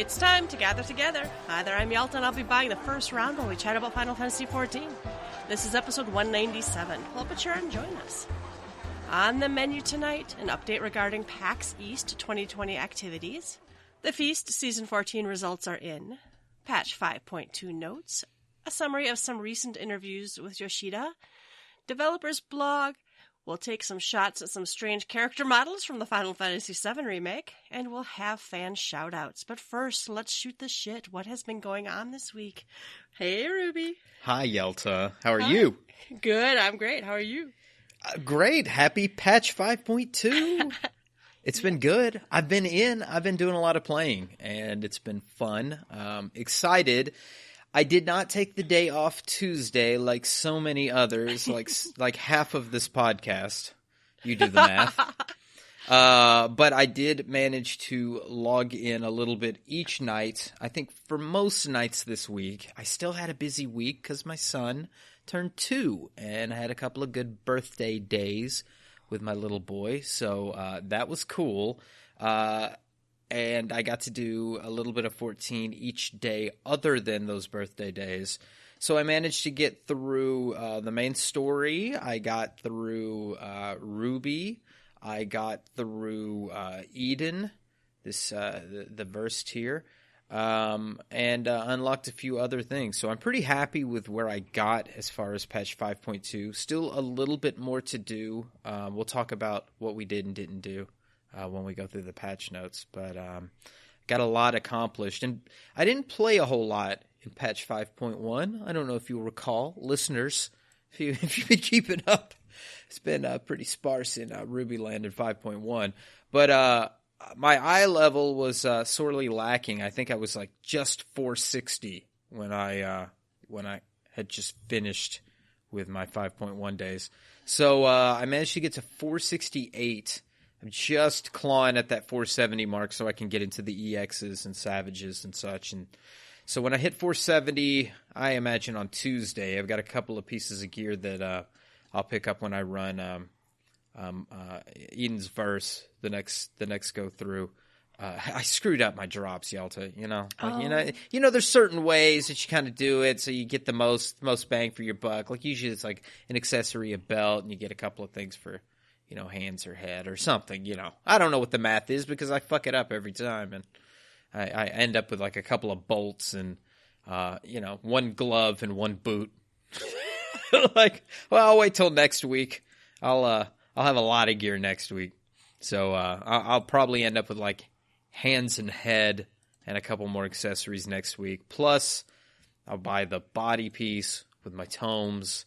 It's time to gather together. Hi there, I'm Yelta, and I'll be buying the first round while we chat about Final Fantasy XIV. This is episode 197. Pull up a chair and join us. On the menu tonight, an update regarding PAX East 2020 activities. The Feast Season 14 results are in. Patch 5.2 notes. A summary of some recent interviews with Yoshida. Developer's blog. We'll take some shots at some strange character models from the Final Fantasy VII Remake, and we'll have fan shoutouts. But first, let's shoot the shit. What has been going on this week? Hey, Ruby. Hi, Yelta. How are you? Good, I'm great. How are you? Great. Happy patch 5.2. It's been good. I've been doing a lot of playing, and it's been fun. Excited. I did not take the day off Tuesday like so many others, like half of this podcast. You do the math. But I did manage to log in a little bit each night. I think for most nights this week. I still had a busy week because my son turned 2, and I had a couple of good birthday days with my little boy. So that was cool. And I got to do a little bit of 14 each day other than those birthday days. So I managed to get through the main story. I got through Ruby. I got through Eden, the verse tier, and unlocked a few other things. So I'm pretty happy with where I got as far as patch 5.2. Still a little bit more to do. We'll talk about what we did and didn't do when we go through the patch notes, but got a lot accomplished. And I didn't play a whole lot in patch 5.1. I don't know if you'll recall, listeners, if you've been keeping up. It's been pretty sparse in Ruby Land in 5.1. But my eye level was sorely lacking. I think I was like just 460 when I had just finished with my 5.1 days. So I managed to get to 468. I'm just clawing at that 470 mark so I can get into the EXs and Savages and such. And so when I hit 470, I imagine on Tuesday, I've got a couple of pieces of gear that I'll pick up when I run Eden's Verse the next go through. I screwed up my drops, Yelta. There's certain ways that you kind of do it so you get the most bang for your buck. Like usually it's like an accessory, a belt, and you get a couple of things for hands or head or something, I don't know what the math is because I fuck it up every time. And I end up with like a couple of bolts and, one glove and one boot. I'll wait till next week. I'll have a lot of gear next week. So, I'll probably end up with like hands and head and a couple more accessories next week. Plus I'll buy the body piece with my tomes.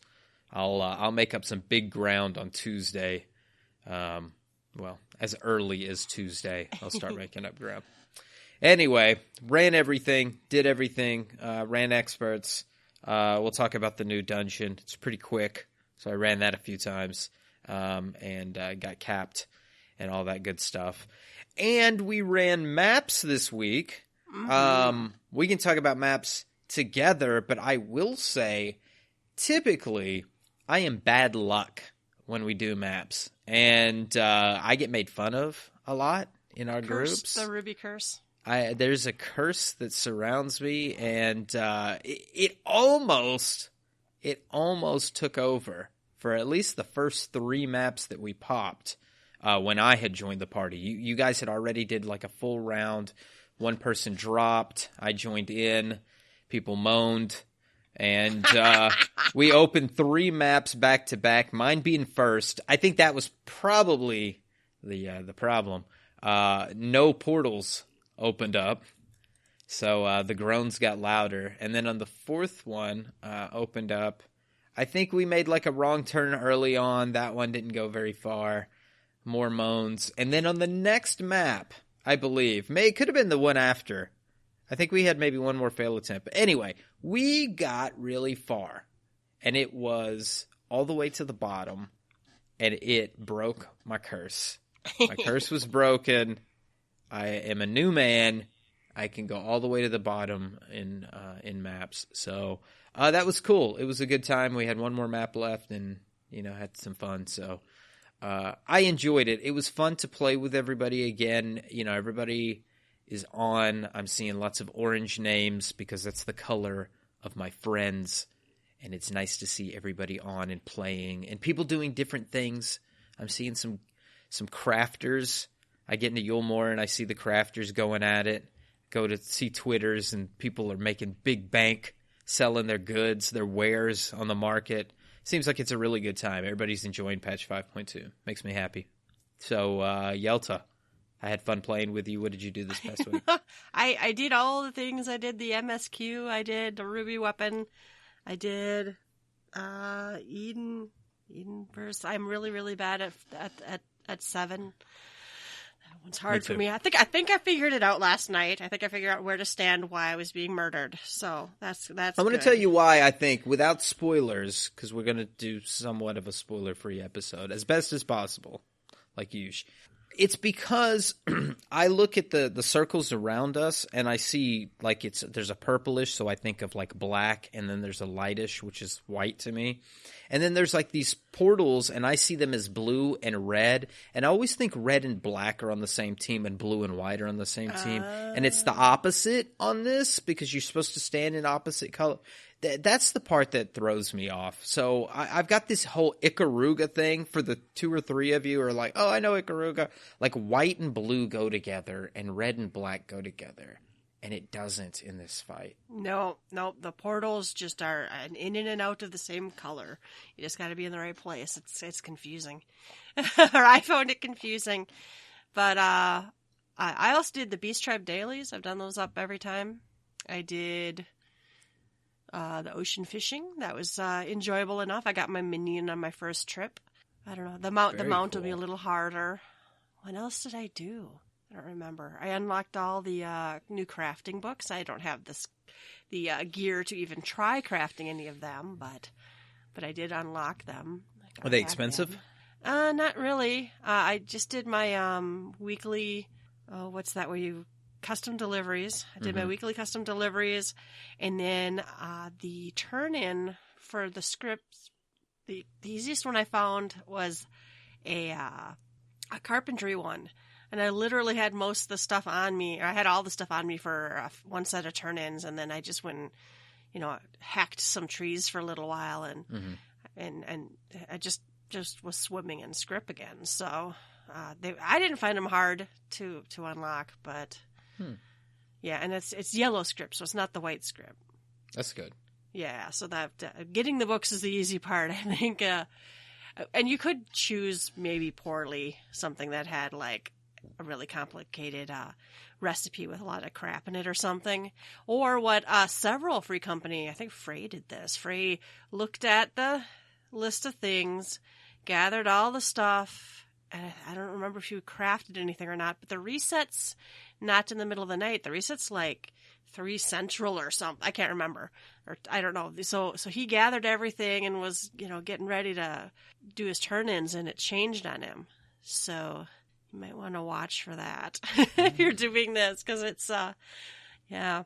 I'll make up some big ground on Tuesday. As early as Tuesday, I'll start making up ground. Anyway, ran everything, did everything, ran experts. We'll talk about the new dungeon. It's pretty quick, so I ran that a few times, and got capped and all that good stuff. And we ran maps this week. Mm-hmm. We can talk about maps together, but I will say, typically, I am bad luck when we do maps. And I get made fun of a lot in our groups. The Ruby curse. There's a curse that surrounds me, and it almost took over for at least the first 3 maps that we popped when I had joined the party. You guys had already did like a full round. One person dropped. I joined in. People moaned. And we opened 3 maps back to back, mine being first. I think that was probably the problem. No portals opened up, so the groans got louder. And then on the 4th one opened up, I think we made like a wrong turn early on. That one didn't go very far. More moans. And then on the next map, I believe, it could have been the one after, I think we had maybe one more fail attempt. But anyway, we got really far, and it was all the way to the bottom, and it broke my curse. My curse was broken. I am a new man. I can go all the way to the bottom in maps. So that was cool. It was a good time. We had one more map left, and had some fun. So I enjoyed it. It was fun to play with everybody again. Everybody is on. I'm seeing lots of orange names because that's the color of my friends. And it's nice to see everybody on and playing and people doing different things. I'm seeing some crafters. I get into Yulmore and I see the crafters going at it. Go to see Twitters and people are making big bank selling their goods, their wares on the market. Seems like it's a really good time. Everybody's enjoying patch 5.2. Makes me happy. So, Yelta, I had fun playing with you. What did you do this past week? I did all the things. I did the MSQ. I did the Ruby Weapon. I did Eden verse. I'm really, really bad at 7. That one's hard for me. I think I figured it out last night. I think I figured out where to stand, why I was being murdered. So that's. I'm going to tell you why. I think without spoilers, because we're going to do somewhat of a spoiler-free episode as best as possible, like usual. It's because I look at the circles around us and I see like there's a purplish, so I think of like black, and then there's a lightish, which is white to me. And then there's like these portals and I see them as blue and red. And I always think red and black are on the same team and blue and white are on the same team. And it's the opposite on this because you're supposed to stand in opposite color. That's the part that throws me off. So I've got this whole Ikaruga thing for the 2 or 3 of you who are like, oh, I know Ikaruga. Like white and blue go together and red and black go together. And it doesn't in this fight. No. The portals just are an in and out of the same color. You just got to be in the right place. It's confusing. Or I found it confusing. But I also did the Beast Tribe Dailies. I've done those up every time. I did... the ocean fishing. That was enjoyable enough. I got my minion on my first trip. I don't know. The mount will be a little harder. What else did I do? I don't remember. I unlocked all the new crafting books. I don't have the gear to even try crafting any of them, but I did unlock them. Are they expensive? Not really. I just did my weekly. What's that? Where you custom deliveries. I did my weekly custom deliveries, and then the turn-in for the scripts. The easiest one I found was a carpentry one, and I literally had most of the stuff on me. Or I had all the stuff on me for one set of turn-ins, and then I just went, hacked some trees for a little while, and I just was swimming in script again. So I didn't find them hard to unlock, but. Yeah, and it's yellow script, so it's not the white script. That's good. Yeah, so that getting the books is the easy part, I think. And you could choose maybe poorly something that had like a really complicated recipe with a lot of crap in it or something. Or what several Free Company, I think Frey did this. Frey looked at the list of things, gathered all the stuff, and I don't remember if you crafted anything or not, but the resets... Not in the middle of the night. The reset's like 3 Central or something. I can't remember. Or I don't know. So he gathered everything and was, getting ready to do his turn-ins, and it changed on him. So you might want to watch for that if you're doing this, because it's, yeah.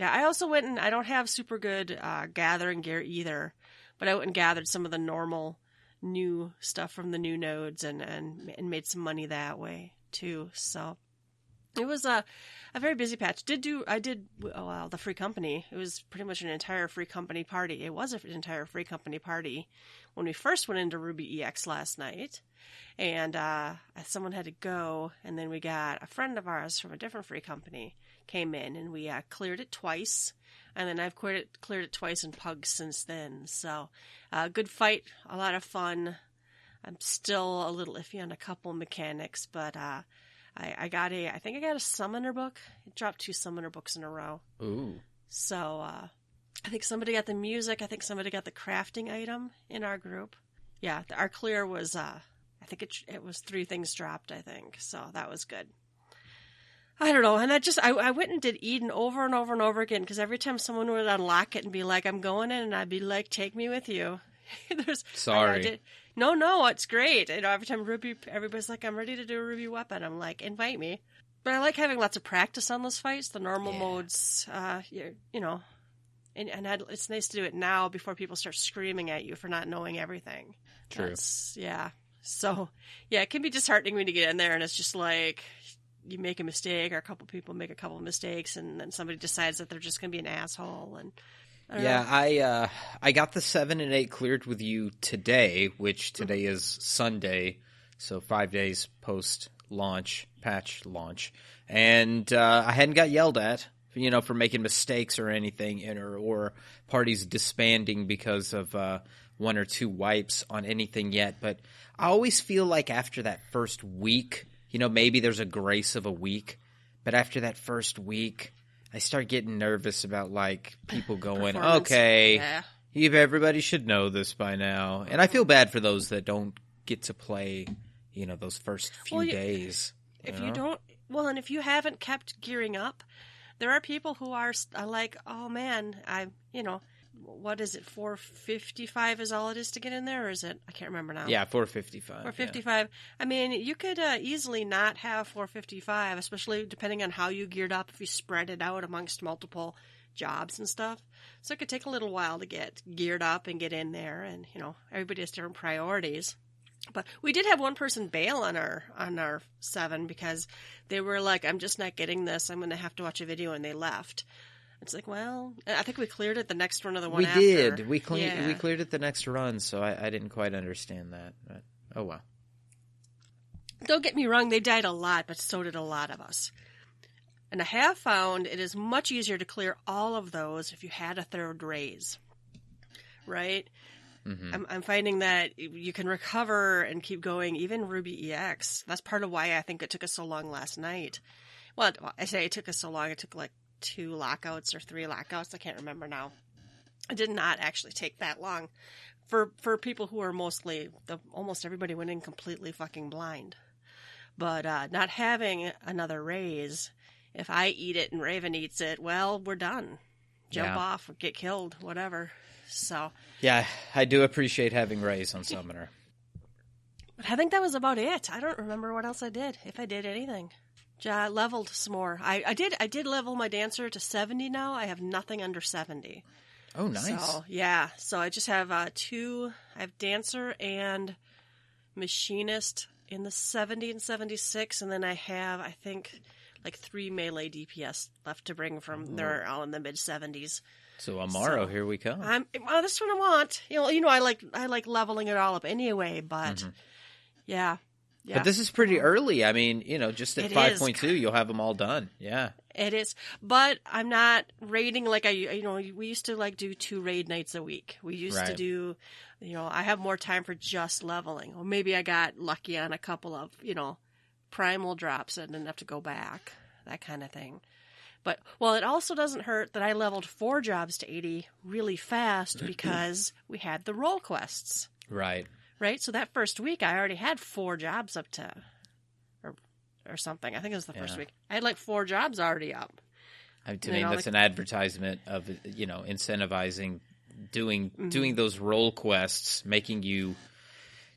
I also went and I don't have super good gathering gear either, but I went and gathered some of the normal new stuff from the new nodes and made some money that way too. So. It was a very busy patch. I did the Free Company. It was pretty much an entire Free Company party. It was an entire Free Company party when we first went into Ruby EX last night. And someone had to go, and then we got a friend of ours from a different Free Company came in, and we cleared it twice. And then I've cleared it twice in Pug since then. So good fight, a lot of fun. I'm still a little iffy on a couple mechanics, but... I think I got a summoner book. It dropped 2 summoner books in a row. Ooh. So, I think somebody got the music. I think somebody got the crafting item in our group. Yeah, our clear was, I think it was 3 things dropped, I think. So that was good. I don't know. And I went and did Eden over and over and over again, because every time someone would unlock it and be like, I'm going in, and I'd be like, take me with you. Sorry. No, it's great. Every time everybody's like, I'm ready to do a Ruby weapon. I'm like, invite me. But I like having lots of practice on those fights. The normal modes, and it's nice to do it now before people start screaming at you for not knowing everything. True. Yeah. So, yeah, it can be disheartening when you get in there and it's just like, you make a mistake, or a couple people make a couple of mistakes, and then somebody decides that they're just going to be an asshole. And I don't know. I got the 7 and 8 cleared with you today, which today is Sunday, so 5 days post launch, patch launch, and I hadn't got yelled at, for making mistakes or anything, or parties disbanding because of 1 or 2 wipes on anything yet. But I always feel like after that first week, maybe there's a grace of a week, but after that first week, I start getting nervous about like people going, okay, everybody should know this by now. And I feel bad for those that don't get to play, those first few days. If you don't, and if you haven't kept gearing up, there are people who are like, oh man, what is it, 455 is all it is to get in there, or is it? I can't remember now. Yeah, 455. 455. Yeah. I mean, you could easily not have 455, especially depending on how you geared up, if you spread it out amongst multiple jobs and stuff. So it could take a little while to get geared up and get in there, and, everybody has different priorities. But we did have one person bail on our 7 because they were like, I'm just not getting this. I'm going to have to watch a video, and they left. It's like, well, I think we cleared it the next run of the one after. We did. We cleared it the next run, so I didn't quite understand that. But, oh, well. Don't get me wrong, they died a lot, but so did a lot of us. And I have found it is much easier to clear all of those if you had a 3rd raise, right? Mm-hmm. I'm finding that you can recover and keep going, even Ruby EX. That's part of why I think it took us so long last night. Well, I say it took us so long. It took like 2 lockouts or 3 lockouts. I can't remember now. It did not actually take that long for people who are almost everybody went in completely fucking blind. But not having another raise, if I eat it and Raven eats it, well, we're done. Jump off, or get killed, whatever. So yeah, I do appreciate having raise on Summoner. But I think that was about it. I don't remember what else I did, if I did anything. Leveled some more. I did level my Dancer to 70 now. I have nothing under 70. Oh, nice. So, yeah. So I just have 2. I have Dancer and Machinist in the 70 and 76. And then I have, I think, like 3 melee DPS left to bring from. They're all in the mid-70s. So Amaro, here we come. That's what I want. I like leveling it all up anyway, but yeah. Yeah. But this is pretty early. I mean, just at 5.2, you'll have them all done. Yeah. It is. But I'm not raiding like we used to like do 2 raid nights a week. We used to do, I have more time for just leveling. Or maybe I got lucky on a couple of, primal drops and didn't have to go back. That kind of thing. But, it also doesn't hurt that I leveled 4 jobs to 80 really fast because we had the role quests. Right. Right? So that first week, I already had 4 jobs up to, or something. I think it was the first week. I had like 4 jobs already up. To me, that's an advertisement of, incentivizing doing those role quests, making you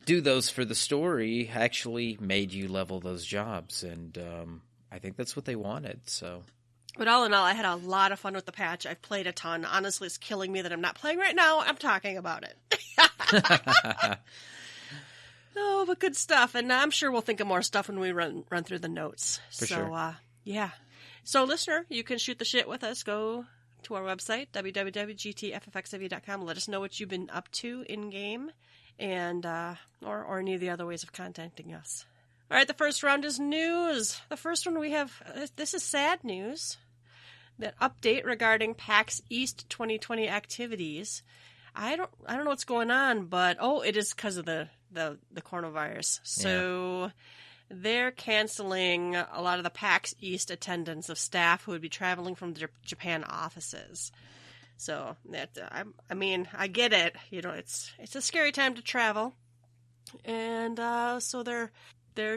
do those for the story, actually made you level those jobs. And I think that's what they wanted, so... But all in all, I had a lot of fun with the patch. I've played a ton. Honestly, it's killing me that I'm not playing right now. I'm talking about it. Oh, but good stuff. And I'm sure we'll think of more stuff when we run through the notes. For sure. Yeah. So, listener, you can shoot the shit with us. Go to our website, www.gtffxiv.com. Let us know what you've been up to in-game, and or any of the other ways of contacting us. All right, the first round is news. The first one we have, this is sad news. That update regarding PAX East 2020 activities. I don't know what's going on, but it is because of the coronavirus. So they're canceling a lot of the PAX East attendance of staff who would be traveling from the Japan offices. So that I get it. It's a scary time to travel, and so they're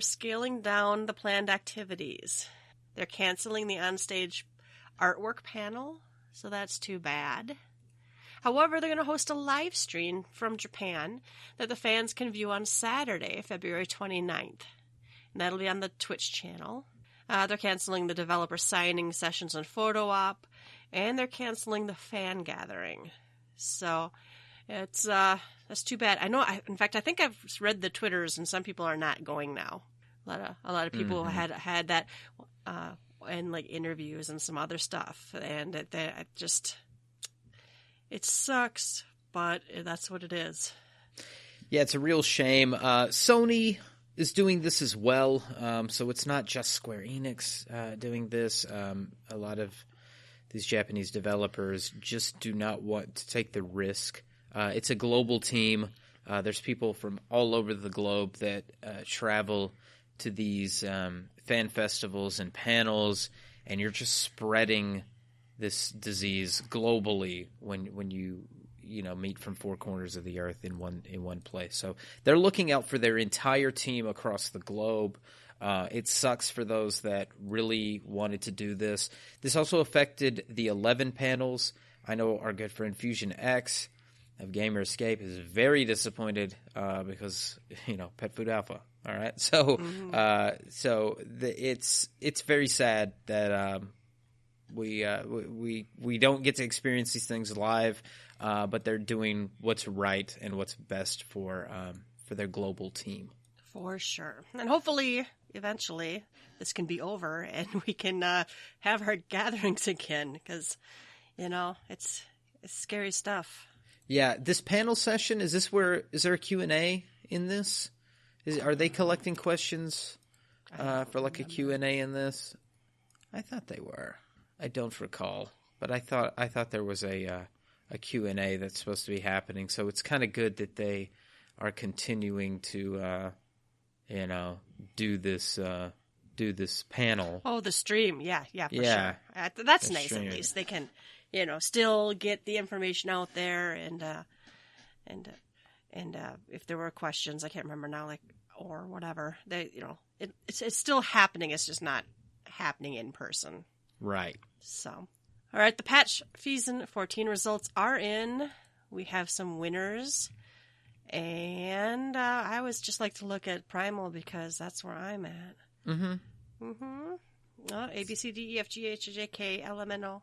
scaling down the planned activities. They're canceling the onstage artwork panel, so that's too bad. However, they're going to host a live stream from Japan that the fans can view on Saturday, February 29th. And that'll be on the Twitch channel. They're canceling the developer signing sessions and photo op, and they're canceling the fan gathering. So it's that's too bad. I know. In fact, I think I've read the Twitters, and some people are not going now. A lot of people had that, and like interviews and some other stuff, and it sucks, but that's what it is. Yeah, it's a real shame. Sony is doing this as well, so it's not just Square Enix doing this. A lot of these Japanese developers just do not want to take the risk. It's a global team. There's people from all over the globe that travel to these fan festivals and panels, and you're just spreading this disease globally when you meet from four corners of the earth in one place. So they're looking out for their entire team across the globe. It sucks for those that really wanted to do this. This also affected the 11 panels. I know our good friend Fusion X of Gamer Escape is very disappointed because Pet Food Alpha. All right, so it's very sad that we don't get to experience these things live, but they're doing what's right and what's best for their global team. For sure, and hopefully, eventually, this can be over and we can have our gatherings again because it's scary stuff. Yeah, this panel session, is there a Q&A in this? Are they collecting questions for like a Q&A in this? I thought they were. I don't recall, but I thought there was a Q&A that's supposed to be happening. So it's kind of good that they are continuing to do this panel. Oh, the stream, yeah, for sure. That's nice. Stream. At least they can, still get the information out there and if there were questions, I can't remember now, or whatever, it's still happening. It's just not happening in person. Right. So, all right, the patch season 14 results are in. We have some winners, and I always just like to look at Primal because that's where I'm at. A, B, C, D, E, F, G, H, J, K, L, M, N, O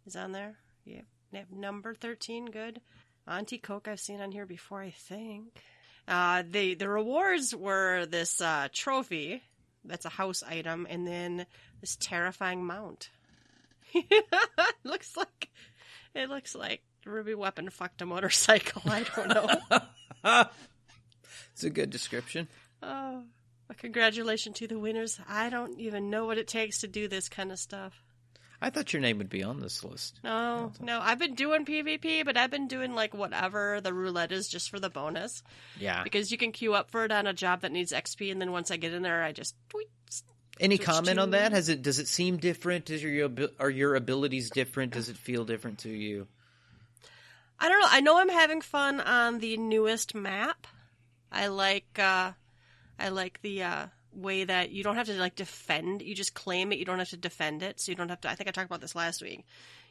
is on there. Yeah, number 13, good. Auntie Coke I've seen on here before, I think. The rewards were this trophy that's a house item, and then this terrifying mount. It looks like Ruby Weapon fucked a motorcycle. I don't know. It's a good description. Oh, congratulations to the winners. I don't even know what it takes to do this kind of stuff. I thought your name would be on this list. No. I've been doing PvP, but I've been doing whatever the roulette is just for the bonus. Yeah. Because you can queue up for it on a job that needs XP, and then once I get in there, I just tweet. Any comment on that? Does it seem different? Are your abilities different? Does it feel different to you? I don't know. I know I'm having fun on the newest map. I like the way that you don't have to defend. You just claim it. You don't have to defend it. So you don't have to. I think I talked about this last week.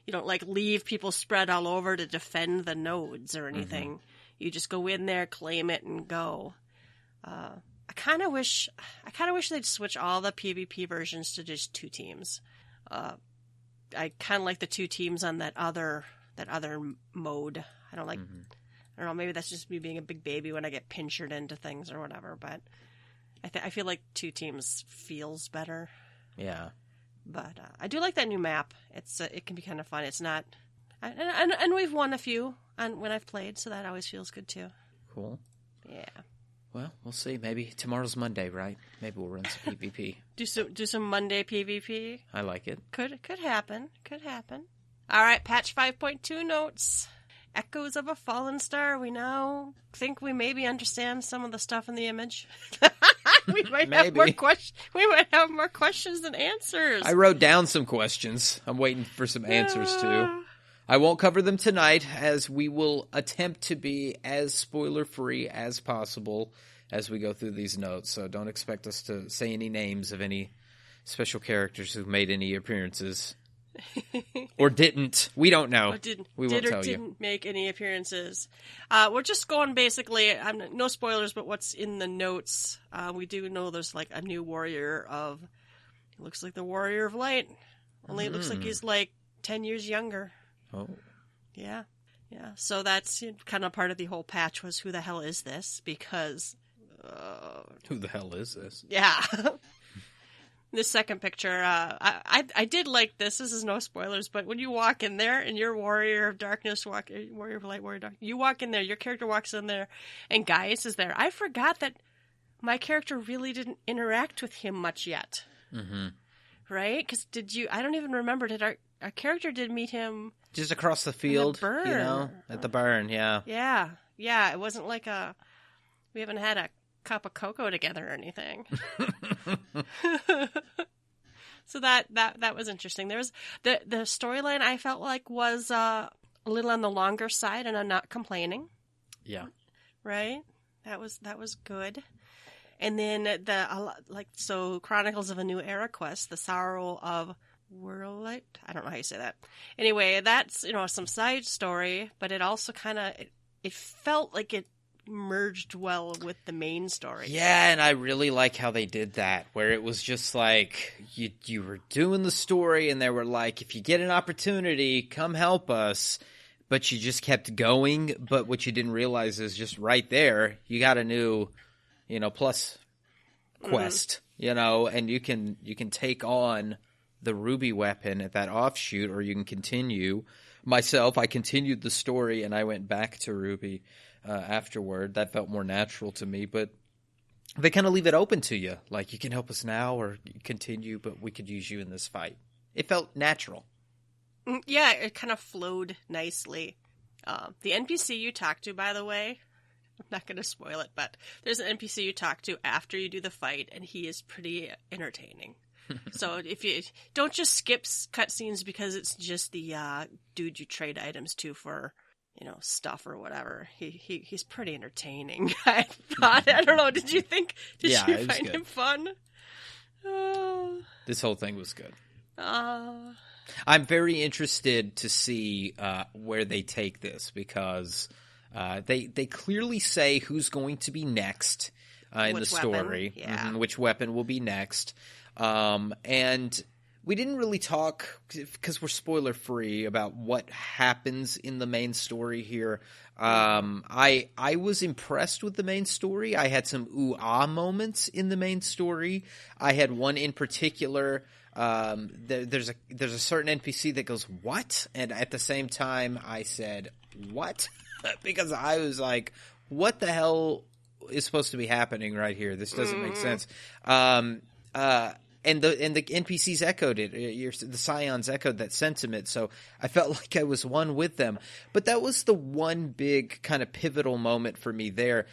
You don't leave people spread all over to defend the nodes or anything. You just go in there, claim it, and go. I kind of wish they'd switch all the PvP versions to just 2 teams. I kind of like the 2 teams on that other mode. I don't like. I don't know. Maybe that's just me being a big baby when I get pinchered into things or whatever. But I feel like 2 teams feels better. Yeah. But I do like that new map. It can be kind of fun. It's not, and we've won a few when I've played, so that always feels good too. Cool. Yeah. Well, we'll see. Maybe tomorrow's Monday, right? Maybe we'll run some PvP. Do some Monday PvP. I like it. Could happen. Could happen. All right, patch 5.2 notes. Echoes of a Fallen Star. We now think we maybe understand some of the stuff in the image. We might have more questions. We might have more questions than answers. I wrote down some questions. I'm waiting for some answers too. I won't cover them tonight, as we will attempt to be as spoiler-free as possible as we go through these notes. So don't expect us to say any names of any special characters who've made any appearances. Or didn't. We don't know. We won't tell you. Didn't make any appearances. We're just going basically, no spoilers, but what's in the notes. We do know there's a new warrior it looks like the Warrior of Light. Only it looks like he's 10 years younger. Oh. Yeah. So that's kind of part of the whole patch was who the hell is this? Because Who the hell is this? Yeah. This second picture, I did like this. This is no spoilers, but when you walk in there and your Warrior of Darkness, Warrior of Light, Warrior of Dark, you walk in there, your character walks in there, and Gaius is there. I forgot that my character really didn't interact with him much yet. Mm-hmm. Right? Because I don't even remember, did our character did meet him... Just across the field, at the barn, yeah. Yeah, it wasn't like we haven't had a cup of cocoa together or anything. So that was interesting. There was the storyline I felt like was a little on the longer side, and I'm not complaining. Yeah. Right? That was good. And then Chronicles of a New Era quest, The Sorrow of Whirllight. I don't know how you say that. Anyway, that's some side story, but it also kind of it felt like it merged well with the main story. Yeah, and I really like how they did that, where it was just like you were doing the story and they were like, if you get an opportunity, come help us, but you just kept going. But what you didn't realize is just right there, you got a new, plus quest, and you can take on the Ruby weapon at that offshoot, or you can continue. Myself, I continued the story and I went back to Ruby afterward. That felt more natural to me, but they kind of leave it open to you. Like, you can help us now or continue, but we could use you in this fight. It felt natural. Yeah, it kind of flowed nicely. The NPC you talk to, by the way, I'm not going to spoil it, but there's an NPC you talk to after you do the fight, and he is pretty entertaining. So if you don't just skip cutscenes because it's just the dude you trade items to for stuff or whatever. He's pretty entertaining. I thought. I don't know. Did you find him fun? This whole thing was good. I'm very interested to see where they take this, because they clearly say who's going to be next in the story. Yeah. Which weapon will be next. And we didn't really talk, because we're spoiler free, about what happens in the main story here. I was impressed with the main story. I had some ooh-ah moments in the main story. I had one in particular. There's a certain NPC that goes, "What?" And at the same time, I said, "What?" Because I was like, "What the hell is supposed to be happening right here? This doesn't make sense." And the NPCs echoed it. The Scions echoed that sentiment, so I felt like I was one with them. But that was the one big kind of pivotal moment for me there.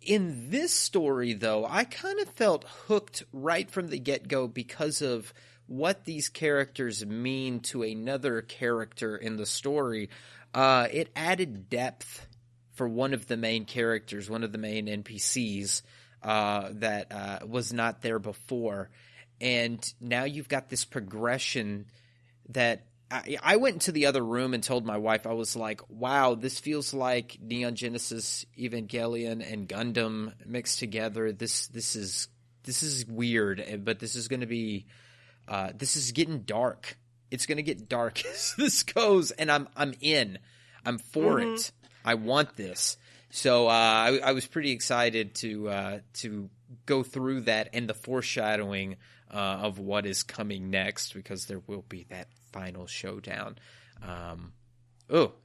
In this story, though, I kind of felt hooked right from the get-go because of what these characters mean to another character in the story. It added depth for one of the main characters, one of the main NPCs that was not there before. And now you've got this progression that I went into the other room and told my wife, I was like, wow, this feels like Neon Genesis Evangelion and Gundam mixed together. This is weird, but this is going to be this is getting dark. It's going to get dark as this goes, and I'm in. I'm for it. I want this. So I was pretty excited to go through that and the foreshadowing of what is coming next, because there will be that final showdown.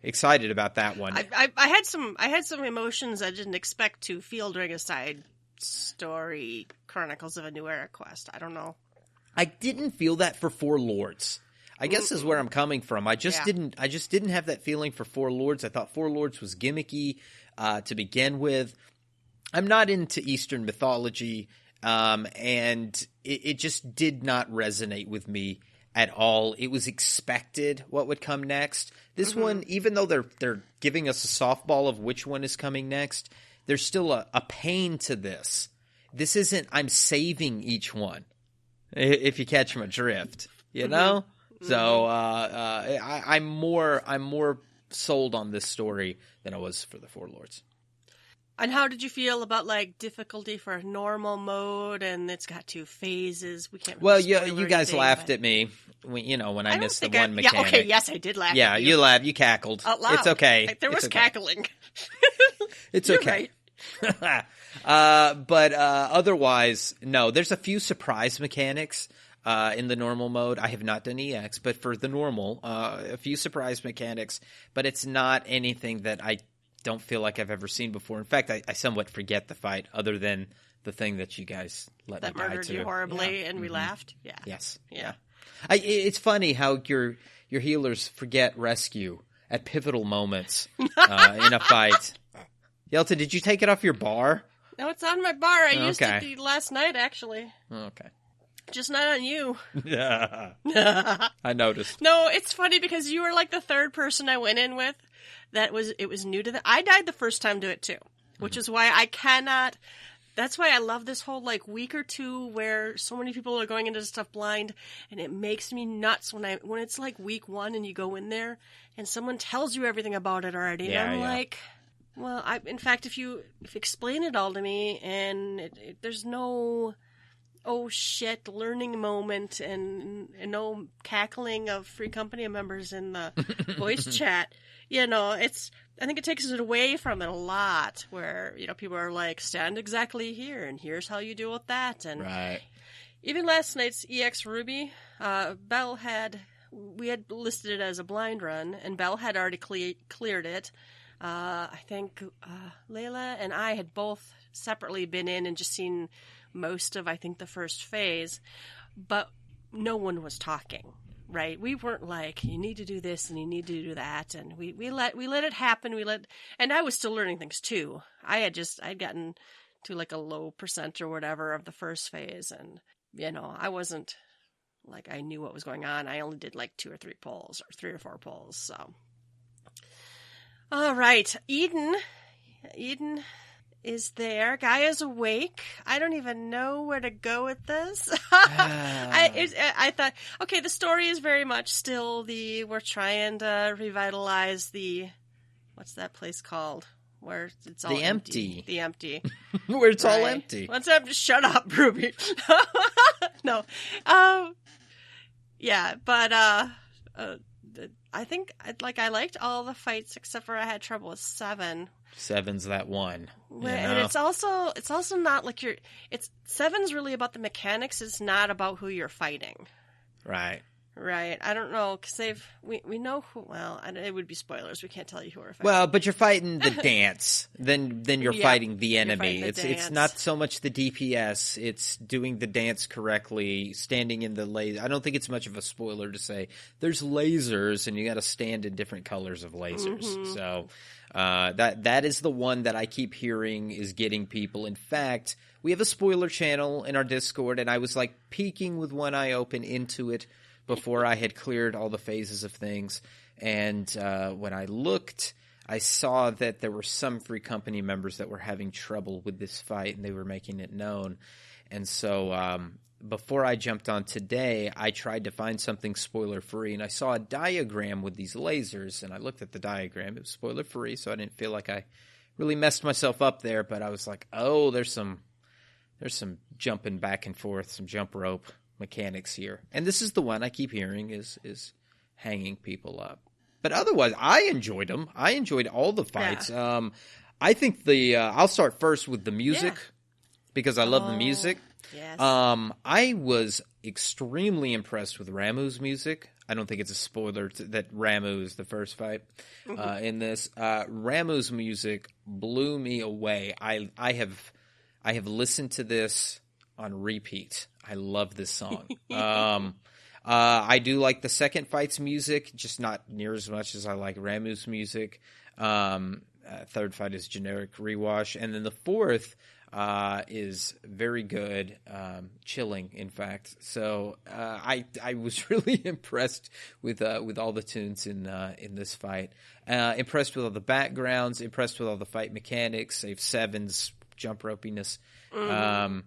Excited about that one. I had some emotions I didn't expect to feel during a side story, Chronicles of a New Era quest. I don't know. I didn't feel that for Four Lords. I guess is where I'm coming from. I just didn't have that feeling for Four Lords. I thought Four Lords was gimmicky to begin with. I'm not into Eastern mythology, and it just did not resonate with me at all. It was expected what would come next. This one, even though they're giving us a softball of which one is coming next, there's still a pain to this. This isn't I'm saving each one, if you catch my drift, you know? So I'm more sold on this story than I was for the Four Lords. And how did you feel about difficulty for normal mode, and it's got 2 phases? We can't. Well, you guys laughed at me when I missed the one mechanic. Yeah, okay, yes, I did laugh. Yeah, at you. You laughed. You cackled. Out loud. It's okay. There was cackling. It's You're okay. Right. But otherwise, no. There's a few surprise mechanics in the normal mode. I have not done EX, but for the normal, a few surprise mechanics. But it's not anything that I don't feel like I've ever seen before. In fact, I somewhat forget the fight, other than the thing that you guys let me die to. That murdered you horribly, and we laughed. Yeah. Yes. Yeah. It's funny how your healers forget rescue at pivotal moments in a fight. Yelta, did you take it off your bar? No, it's on my bar. I used it last night, actually. Okay. Just not on you. Yeah. I noticed. No, it's funny because you were like the third person I went in with it was new to them. I died the first time to it too, which is why I cannot. That's why I love this whole like week or two where so many people are going into stuff blind, and it makes me nuts when it's like week 1 and you go in there and someone tells you everything about it already. Yeah, and I'm like, well, in fact, if you explain it all to me and there's no oh shit learning moment and no cackling of Free Company members in the voice chat, I think it takes it away from it a lot where, people are like, stand exactly here and here's how you deal with that. And right. Even last night's EX Ruby, we had listed it as a blind run, and Belle had already cleared it. I think Layla and I had both separately been in and just seen most of, I think, the first phase, but no one was talking, right? We weren't like, you need to do this and you need to do that, and we let it happen. And I was still learning things too. I'd gotten to like a low % or whatever of the first phase, and I wasn't like I knew what was going on. I only did like 2 or 3 pulls, or 3 or 4 pulls. So, all right, Eden is there. Gaia's awake. I don't even know where to go with this. I thought, okay, the story is very much still we're trying to revitalize what's that place called? Where it's all empty. The empty. Where it's all empty. Let's just shut up, Ruby. No. Yeah, but I think I liked all the fights except for I had trouble with 7. 7's that one. And it's also not like it's 7's really about the mechanics. It's not about who you're fighting. Right. I don't know, because we know who. Well, it would be spoilers. We can't tell you who we're fighting. Well, but you're fighting the dance. Then you're fighting the enemy. It's not so much the DPS. It's doing the dance correctly, standing in the laser. I don't think it's much of a spoiler to say there's lasers, and you got to stand in different colors of lasers. Mm-hmm. So that is the one that I keep hearing is getting people. In fact, we have a spoiler channel in our Discord, and I was like peeking with one eye open into it before I had cleared all the phases of things. And when I looked, I saw that there were some Free Company members that were having trouble with this fight, and they were making it known. And so before I jumped on today, I tried to find something spoiler-free, and I saw a diagram with these lasers, and I looked at the diagram. It was spoiler-free, so I didn't feel like I really messed myself up there, but I was like, oh, there's some jumping back and forth, some jump rope mechanics here. And this is the one I keep hearing is hanging people up. But otherwise, I enjoyed them. I enjoyed all the fights. Yeah. I think I'll start first with the music because I love the music. Yes. I was extremely impressed with Ramuh's music. I don't think it's a spoiler that Ramuh is the first fight in this. Ramuh's music blew me away. I have listened to this on repeat. I love this song. I do like the second fight's music, just not near as much as I like Ramuh's music. Third fight is generic rewash. And then the fourth is very good, chilling, in fact. So I was really impressed with all the tunes in this fight. Impressed with all the backgrounds, impressed with all the fight mechanics, save 7's jump ropiness. Mm-hmm.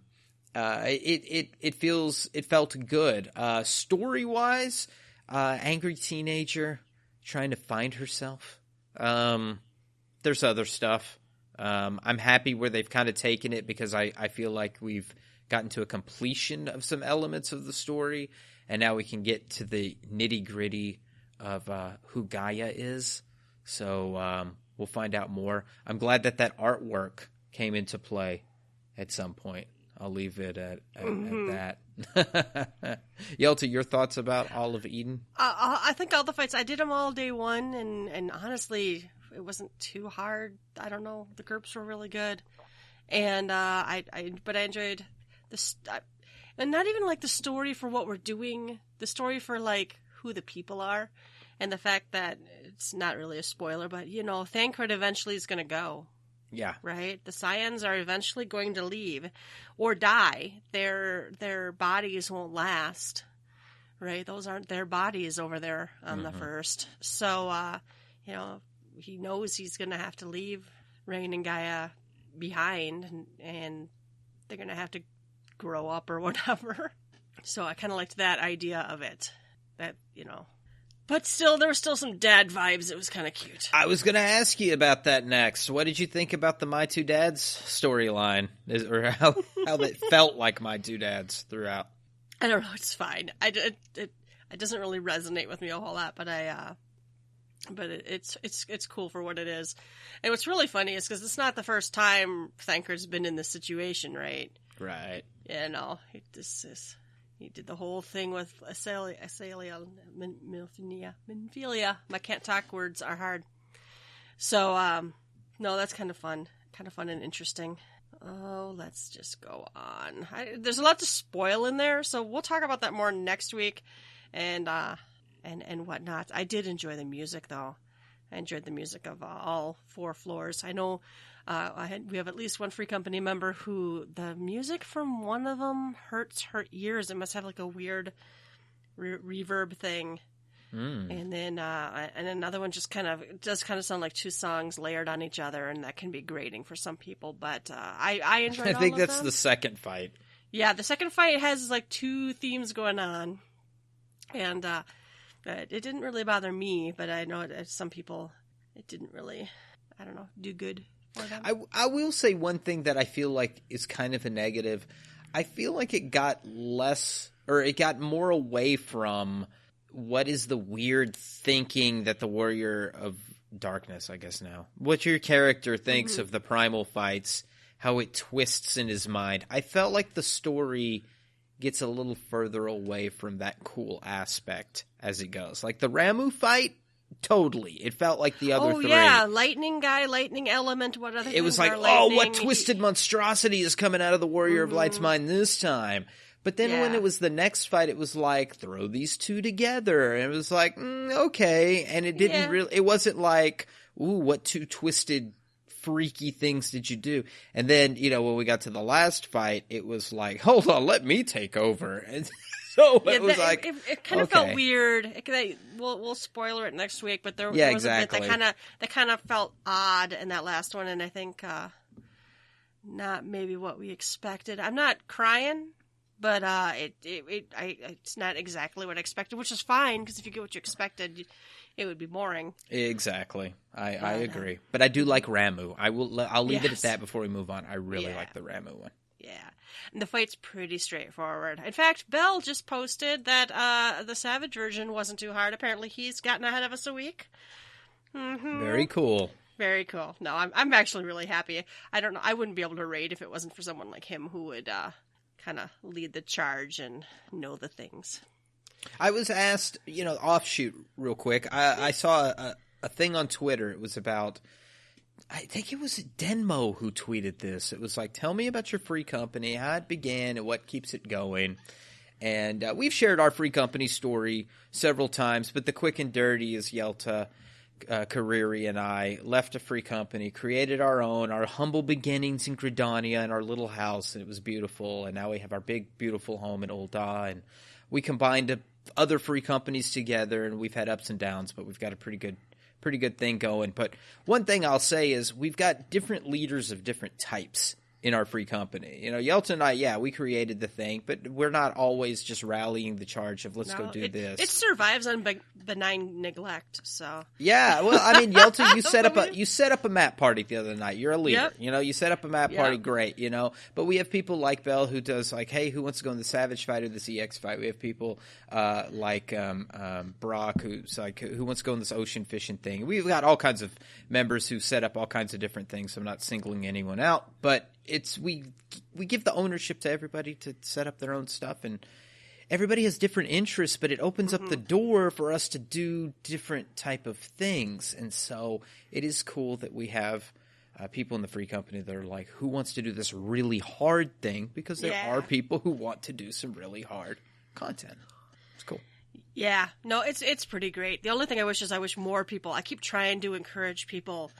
It felt good. Story wise, angry teenager trying to find herself. There's other stuff. I'm happy where they've kind of taken it because I feel like we've gotten to a completion of some elements of the story, and now we can get to the nitty gritty of who Gaia is. So we'll find out more. I'm glad that artwork came into play at some point. I'll leave it at that. Yelta, your thoughts about all of Eden? I think all the fights, I did them all day one, and honestly, it wasn't too hard. I don't know. The groups were really good. And but I enjoyed this, and not even like the story for what we're doing, the story for like who the people are, and the fact that it's not really a spoiler, but Thancred eventually is going to go. Yeah. Right? The Scions are eventually going to leave or die. Their bodies won't last. Right? Those aren't their bodies over there on the first. So, he knows he's going to have to leave Rain and Gaia behind, and they're going to have to grow up or whatever. So I kind of liked that idea of it. That, But still, there were still some dad vibes. It was kind of cute. I was going to ask you about that next. What did you think about the My Two Dads storyline? Or how that felt like My Two Dads throughout? I don't know. It's fine. It doesn't really resonate with me a whole lot, but it's cool for what it is. And what's really funny is because it's not the first time Thancred's been in this situation, right? Right. He did the whole thing with Asalia, Minfilia. I can't talk, words are hard. So, no, that's kind of fun. Kind of fun and interesting. Oh, let's just go on. There's a lot to spoil in there, so we'll talk about that more next week and whatnot. I did enjoy the music, though. I enjoyed the music of all 4 floors. I know we have at least one Free Company member who the music from one of them hurts her ears. It must have like a weird reverb thing. And then and another one just does sound like 2 songs layered on each other, and that can be grating for some people. But I enjoyed all of them. I think that's the second fight. Yeah, the second fight has like 2 themes going on, and it didn't really bother me. But I know some people it didn't really, I don't know, do good. I will say one thing that I feel like is kind of a negative. I feel like it got more away from what is the weird thinking that the Warrior of Darkness, I guess now, what your character thinks of the primal fights, how it twists in his mind. I felt like the story gets a little further away from that cool aspect as it goes. Like the Ramuh fight, totally. It felt like the other 3. Oh, yeah. Lightning guy, lightning element, what other things it was like, what twisted monstrosity is coming out of the Warrior of Light's mind this time? But then when it was the next fight, it was like, throw these 2 together. And it was like, okay. And it didn't really, it wasn't like, ooh, what 2 twisted, freaky things did you do? And then, when we got to the last fight, it was like, hold on, let me take over. And so it was it kind of felt weird. We'll spoiler it next week, but there was exactly. a bit that kind of felt odd in that last one, and I think not maybe what we expected. I'm not crying, but it's not exactly what I expected, which is fine because if you get what you expected, it would be boring. Exactly, I agree. But I do like Ramuh. I'll leave it at that before we move on. I really like the Ramuh one. Yeah. And the fight's pretty straightforward. In fact, Bell just posted that the Savage version wasn't too hard. Apparently he's gotten ahead of us a week. Very cool. Very cool. No, I'm actually really happy. I don't know. I wouldn't be able to raid if it wasn't for someone like him who would kind of lead the charge and know the things. I was asked, offshoot real quick. I saw a thing on Twitter. It was about... I think it was Denmo who tweeted this. It was like, tell me about your Free Company, how it began, and what keeps it going. And we've shared our Free Company story several times, but the quick and dirty is Yelta, Kariri, and I left a Free Company, created our own, our humble beginnings in Gridania in our little house, and it was beautiful. And now we have our big, beautiful home in Ul'dah, and we combined other Free Companies together, and we've had ups and downs, but we've got a pretty good thing going. But one thing I'll say is we've got different leaders of different types in our free company. Yelta and I, we created the thing, but we're not always just rallying the charge of let's go do this. It survives on benign neglect. So yeah, well, I mean, Yelta, you set up a map party the other night. You're a leader. Yep. You set up a map party, great. But we have people like Belle who does like, hey, who wants to go in the Savage fight or this EX fight? We have people like Brock who's like, who wants to go in this ocean fishing thing. We've got all kinds of members who set up all kinds of different things. So I'm not singling anyone out, but we give the ownership to everybody to set up their own stuff, and everybody has different interests, but it opens up the door for us to do different type of things. And so it is cool that we have people in the free company that are like, who wants to do this really hard thing? Because there are people who want to do some really hard content. It's cool. Yeah, no, it's pretty great. The only thing I wish more people, I keep trying to encourage people.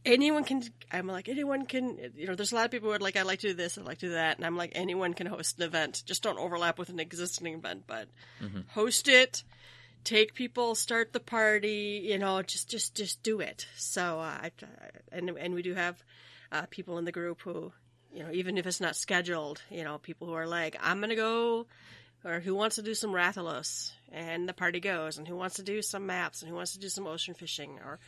Anyone can, there's a lot of people who are like, I'd like to do this, I'd like to do that. And I'm like, anyone can host an event. Just don't overlap with an existing event, but host it, take people, start the party, just do it. So, and we do have people in the group who, even if it's not scheduled, people who are like, I'm going to go, or who wants to do some Rathalos, and the party goes, and who wants to do some maps, and who wants to do some ocean fishing, or,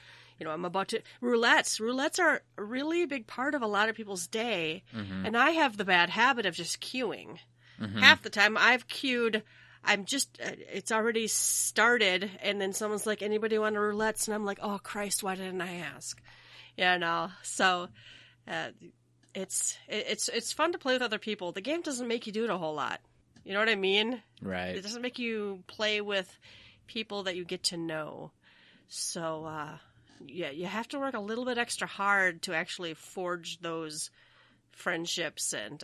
I'm about to... Roulettes. Roulettes are a really big part of a lot of people's day, and I have the bad habit of just queuing. Half the time I've queued, it's already started, and then someone's like, anybody want a roulettes? And I'm like, oh, Christ, why didn't I ask? So it's fun to play with other people. The game doesn't make you do it a whole lot. You know what I mean? Right. It doesn't make you play with people that you get to know. So, you have to work a little bit extra hard to actually forge those friendships and,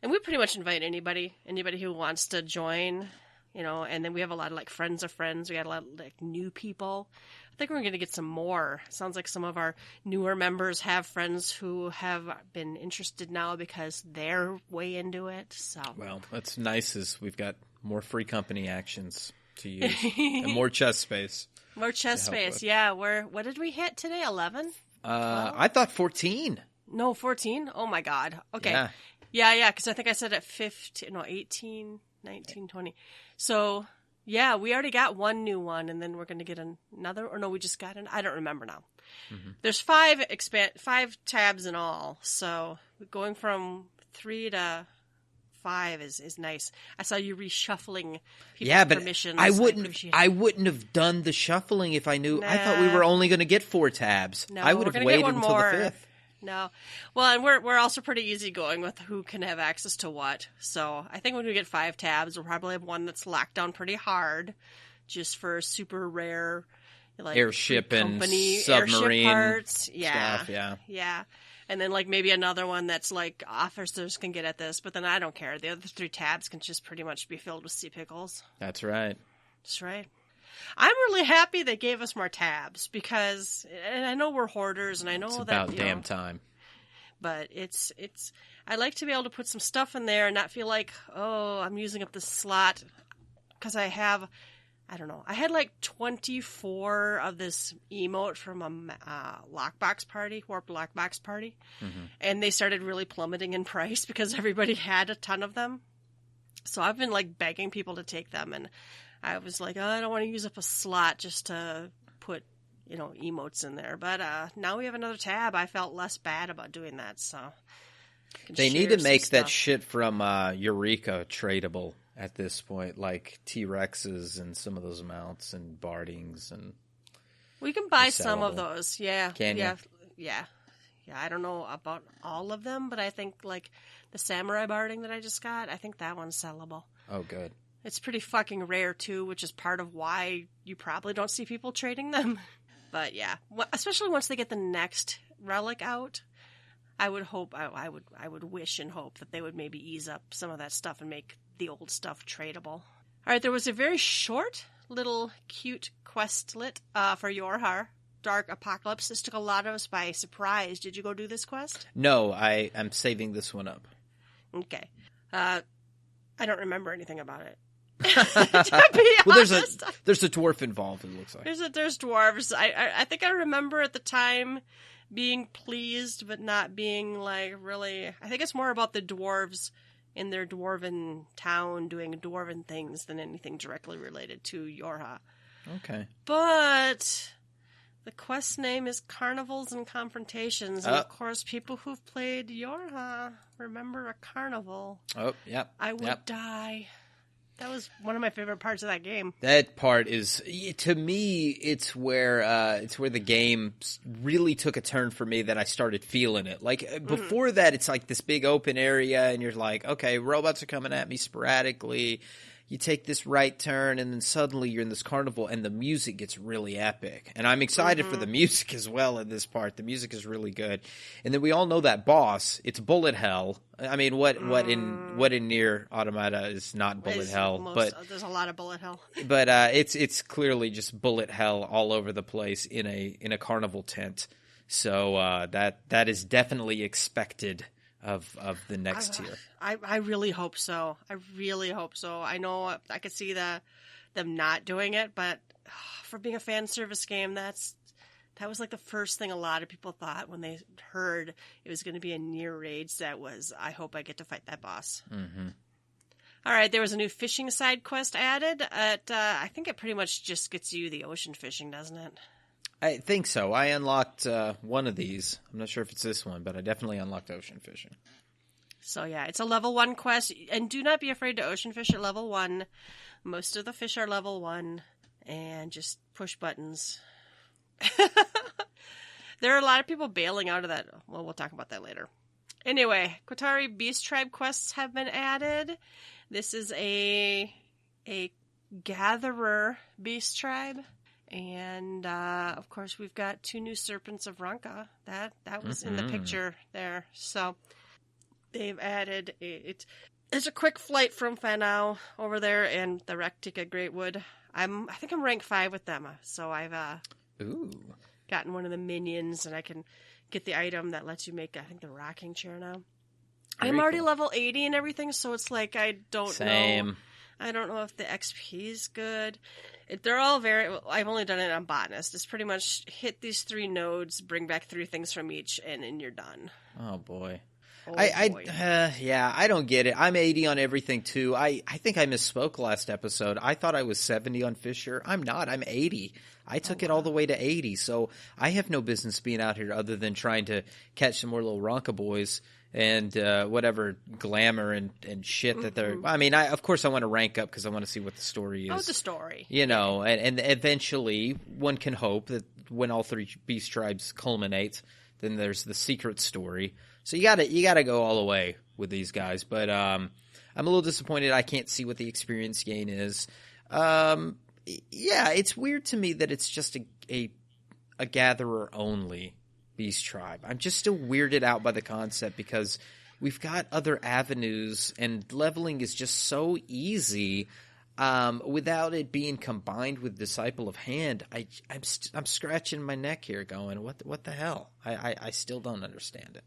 and we pretty much invite anybody who wants to join, and then we have a lot of like friends of friends. We got a lot of like new people. I think we're going to get some more. Sounds like some of our newer members have friends who have been interested now because they're way into it. So, well, that's nice as we've got more free company actions to use and more chest space. More chest space, yeah. What did we hit today? 11? I thought 14. No, 14? Oh my God. Okay. Yeah, because I think I said at 18, 19, 20. So, yeah, we already got one new one, and then we're going to get another, or no, we just got I don't remember now. There's 5 tabs in all, so going from 3 to 5 is nice. I saw you reshuffling people's permissions. I wouldn't have done the shuffling if I knew. I thought we were only going to get 4 tabs. No, I would have waited until the 5th. No. Well, and we're also pretty easygoing with who can have access to what. So I think when we get 5 tabs, we'll probably have one that's locked down pretty hard, just for super rare, like airship and submarine parts. stuff. Yeah. And then like maybe another one that's like officers can get at this, but then I don't care. The other 3 tabs can just pretty much be filled with sea pickles. That's right. That's right. I'm really happy they gave us more tabs because, and I know we're hoarders, and I know it's that about damn time. But it's. I like to be able to put some stuff in there and not feel like, oh, I'm using up this slot because I have. I don't know. I had like 24 of this emote from a lockbox party, warped lockbox party, and they started really plummeting in price because everybody had a ton of them. So I've been like begging people to take them, and I was like, oh, I don't want to use up a slot just to put, emotes in there. But now we have another tab. I felt less bad about doing that. So they need to make that shit from Eureka tradable at this point, like T-Rexes and some of those mounts and Bardings and. We can buy some of those. Yeah. Can you? Yeah. I don't know about all of them, but I think like the Samurai Barding that I just got, I think that one's sellable. Oh, good. It's pretty fucking rare, too, which is part of why you probably don't see people trading them. But, yeah, especially once they get the next relic out, I would hope, I would wish and hope that they would maybe ease up some of that stuff and make the old stuff tradable. All right, there was a very short, little, cute questlet for Yorhar, Dark Apocalypse. This took a lot of us by surprise. Did you go do this quest? No, I am saving this one up. Okay. I don't remember anything about it. To be Well, honest. there's a dwarf involved, it looks like. There's dwarves. I think I remember at the time being pleased, but not being like really. I think it's more about the dwarves in their dwarven town doing dwarven things than anything directly related to Yorha. Okay. But the quest name is Carnivals and Confrontations, and of course, people who've played Yorha remember a carnival. Oh, yep. I would die. That was one of my favorite parts of that game. That part is, to me, it's where the game really took a turn for me that I started feeling it. Like, before that, it's like this big open area, and you're like, okay, robots are coming at me sporadically. You take this right turn, and then suddenly you're in this carnival, and the music gets really epic. And I'm excited for the music as well in this part. The music is really good. And then we all know that boss. It's bullet hell. I mean, what in Nier Automata is not bullet hell? But there's a lot of bullet hell. But it's clearly just bullet hell all over the place in a carnival tent. So that is definitely expected of the next tier. I really hope so. I really hope so. I know I could see them not doing it, but for being a fan service game, that was like the first thing a lot of people thought when they heard it was going to be a Nier Raids. That was, I hope I get to fight that boss. Mm-hmm. All right, there was a new fishing side quest added. I think it pretty much just gets you the ocean fishing, doesn't it? I think so. I unlocked one of these. I'm not sure if it's this one, but I definitely unlocked ocean fishing. So yeah, it's a level 1 quest, and do not be afraid to ocean fish at level 1. Most of the fish are level 1, and just push buttons. There are a lot of people bailing out of that. Well, we'll talk about that later. Anyway, Qatari Beast Tribe quests have been added. This is a gatherer beast tribe. And, of course, we've got 2 new Serpents of Ranka. That was in the picture there. So they've added it's a quick flight from Fanau over there and the Rektika Greatwood. I think I'm rank 5 with them. So I've gotten one of the minions, and I can get the item that lets you make, I think, the rocking chair now. I'm already level 80 and everything, so it's like I don't know. I don't know if the XP is good. They're all I've only done it on Botanist. It's pretty much hit these 3 nodes, bring back 3 things from each, and then you're done. Oh, boy. Boy. Yeah, I don't get it. I'm 80 on everything, too. I think I misspoke last episode. I thought I was 70 on Fisher. I'm not. I'm 80. I took it all the way to 80, so I have no business being out here other than trying to catch some more little Ronka boys and whatever glamour and shit that they're... I mean, of course I want to rank up because I want to see what the story is. Oh, the story. You know, and eventually one can hope that when all 3 beast tribes culminate, then there's the secret story. So you gotta go all the way with these guys. But I'm a little disappointed I can't see what the experience gain is. Yeah, it's weird to me that it's just a gatherer only beast tribe. I'm just still weirded out by the concept because we've got other avenues and leveling is just so easy without it being combined with Disciple of Hand. I'm scratching my neck here going, what the hell? I still don't understand it.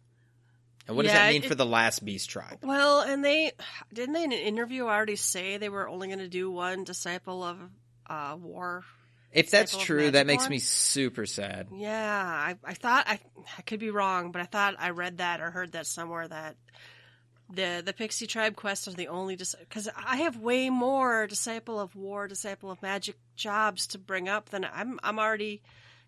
And what does that mean for the last beast tribe? Well, and didn't they in an interview already say they were only going to do one Disciple of War? If that's true, that makes me super sad. Yeah, I thought, I could be wrong, but I thought I read that or heard that somewhere that the Pixie Tribe quests are the only, because I have way more Disciple of War, Disciple of Magic jobs to bring up than I'm already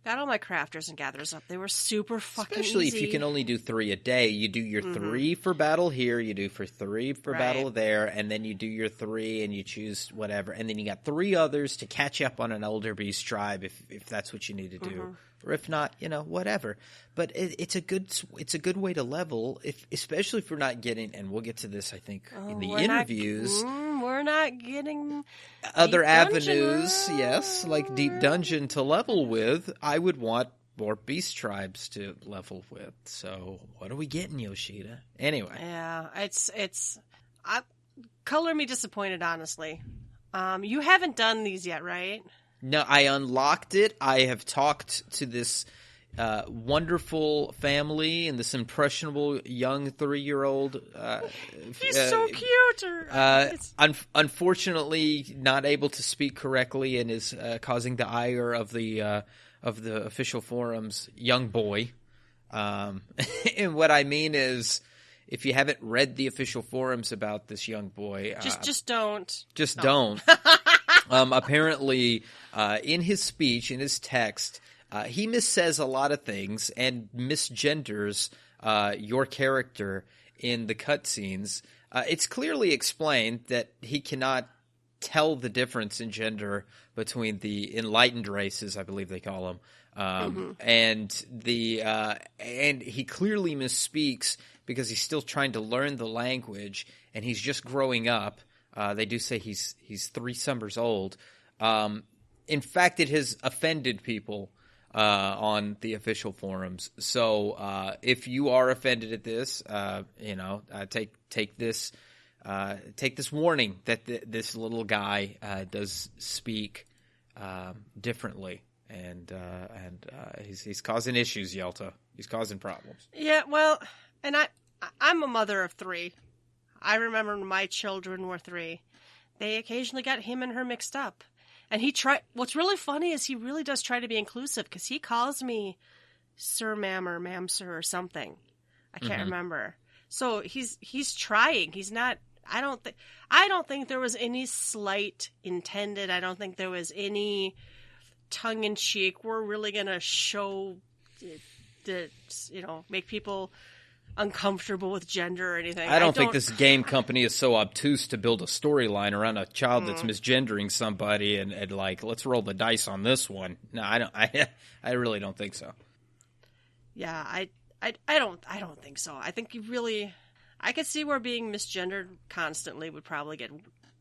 got all my crafters and gatherers up. They were super fucking Especially easy. if you can only do 3 a day. You do your 3 for battle here, you do for 3 for battle there, and then you do your 3 and you choose whatever. And then you got 3 others to catch up on an older beast tribe if that's what you need to do. Or if not, whatever. But it's a good way to level, especially if we're not getting, and we'll get to this, I think, in the interviews. We're not getting other avenues, yes, like Deep Dungeon to level with. I would want more beast tribes to level with. So what are we getting, Yoshida? Anyway. Yeah, color me disappointed, honestly. You haven't done these yet, right? No, I unlocked it. I have talked to this wonderful family and this impressionable young 3-year-old. He's so cute. Unfortunately, not able to speak correctly and is causing the ire of the official forums young boy. And what I mean is, if you haven't read the official forums about this young boy, just don't. Just don't. Apparently, in his speech, in his text, he missays a lot of things and misgenders your character in the cutscenes. It's clearly explained that he cannot tell the difference in gender between the enlightened races, I believe they call them, and he clearly misspeaks because he's still trying to learn the language and he's just growing up. They do say he's 3 summers old. In fact, it has offended people on the official forums. So if you are offended at this, take this warning that this little guy does speak differently, and he's causing issues. Yelta, he's causing problems. Yeah, well, and I'm a mother of 3. I remember when my children were 3. They occasionally got him and her mixed up. And what's really funny is he really does try to be inclusive, because he calls me sir, ma'am, or ma'am, sir, or something. I can't remember. So he's trying. He's not, I don't think there was any slight intended. I don't think there was any tongue in cheek. We're really going to show that, make people uncomfortable with gender or anything. I don't think this game company is so obtuse to build a storyline around a child that's misgendering somebody and like, let's roll the dice on this one. No, I don't. I really don't think so. Yeah, I don't think so. I think I could see where being misgendered constantly would probably get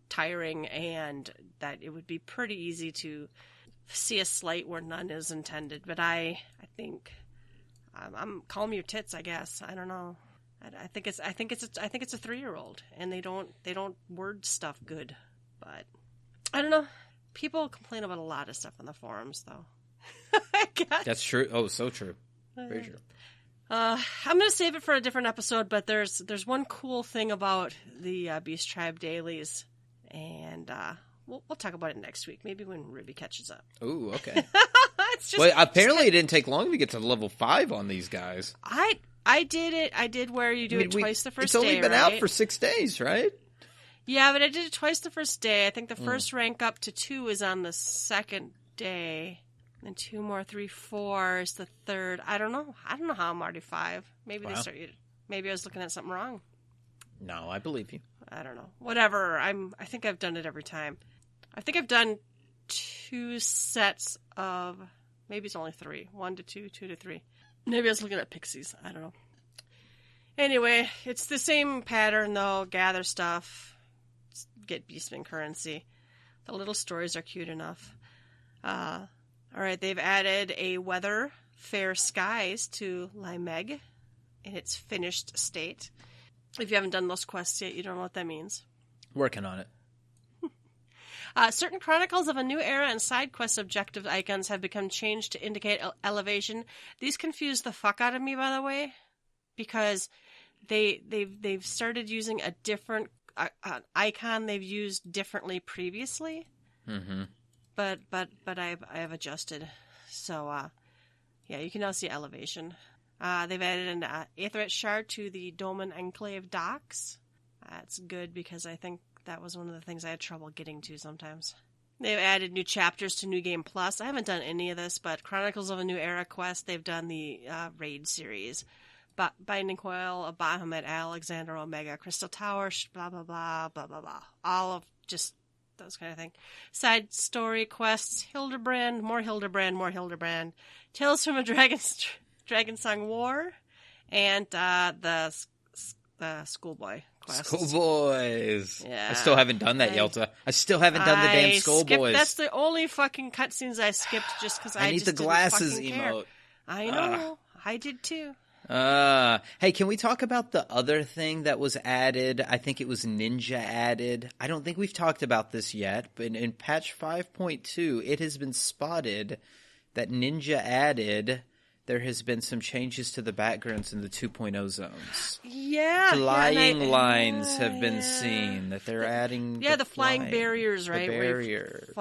tiring, and that it would be pretty easy to see a slight where none is intended. But I think. I'm call me your tits, I guess. I don't know. I think it's a 3-year-old, and they don't word stuff good. But I don't know. People complain about a lot of stuff on the forums, though. I guess. That's true. Oh, so true. Very true. I'm gonna save it for a different episode. But there's one cool thing about the Beast Tribe dailies, and we'll talk about it next week. Maybe when Ruby catches up. Ooh, okay. Well, apparently it didn't take long to get to level 5 on these guys. I did it. I did where you do it twice the first day, It's only been out for 6 days, right? Yeah, but I did it twice the first day. I think the first rank up to 2 is on the second day. And 2 more, 3, 4 is the third. I don't know how I'm already 5. Maybe maybe I was looking at something wrong. No, I believe you. I don't know. Whatever. I think I've done it every time. I think I've done 2 sets of... Maybe it's only 3. 1 to 2, 2 to 3. Maybe I was looking at pixies. I don't know. Anyway, it's the same pattern, though. Gather stuff. Get Beastman currency. The little stories are cute enough. All right, they've added a weather, fair skies to Limeg in its finished state. If you haven't done those quests yet, you don't know what that means. Working on it. Certain Chronicles of a New Era and side quest objective icons have become changed to indicate elevation. These confuse the fuck out of me, by the way, because they've started using a different icon they've used differently previously. Mm-hmm. But I have adjusted. So yeah, you can now see elevation. They've added an Aetheryte shard to the Doman Enclave docks. That's good, because I think that was one of the things I had trouble getting to sometimes. They've added new chapters to New Game Plus. I haven't done any of this, but Chronicles of a New Era quest, they've done the raid series. Binding Coil of Bahamut, Alexander Omega, Crystal Tower, blah, blah, blah, blah, blah, blah. All of just those kind of thing. Side story quests, Hildebrand, more Hildebrand, more Hildebrand. Tales from a Dragon Song War, and the Schoolboy quest. Schoolboys. Yeah. I still haven't done that, Yelta. I still haven't done the damn Schoolboys. That's the only fucking cutscenes I skipped just because I need just the glasses didn't fucking emote. Care. I know. I did too. Hey, can we talk about the other thing that was added? I think it was Ninja added. I don't think we've talked about this yet, but in patch 5.2, it has been spotted that Ninja added there has been some changes to the backgrounds in the 2.0 zones. Yeah. Flying lines have been seen, that they're adding the flying barriers, right? The barriers.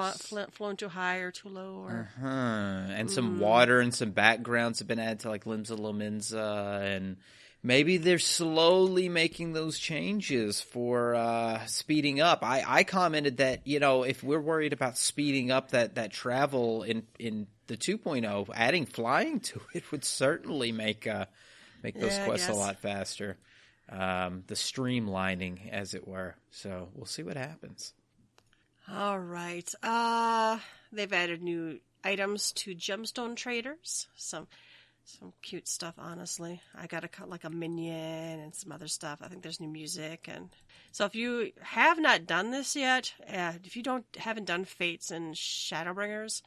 Flown too high or too low. Or... And some water and some backgrounds have been added to like Limsa Lominsa, and maybe they're slowly making those changes for speeding up. I commented that, if we're worried about speeding up that travel in the 2.0, adding flying to it would certainly make those quests a lot faster. The streamlining, as it were. So we'll see what happens. All right. They've added new items to Gemstone traders. Some cute stuff, honestly. I got a minion and some other stuff. I think there's new music. And so if you have not done this yet, if you haven't done Fates and Shadowbringers,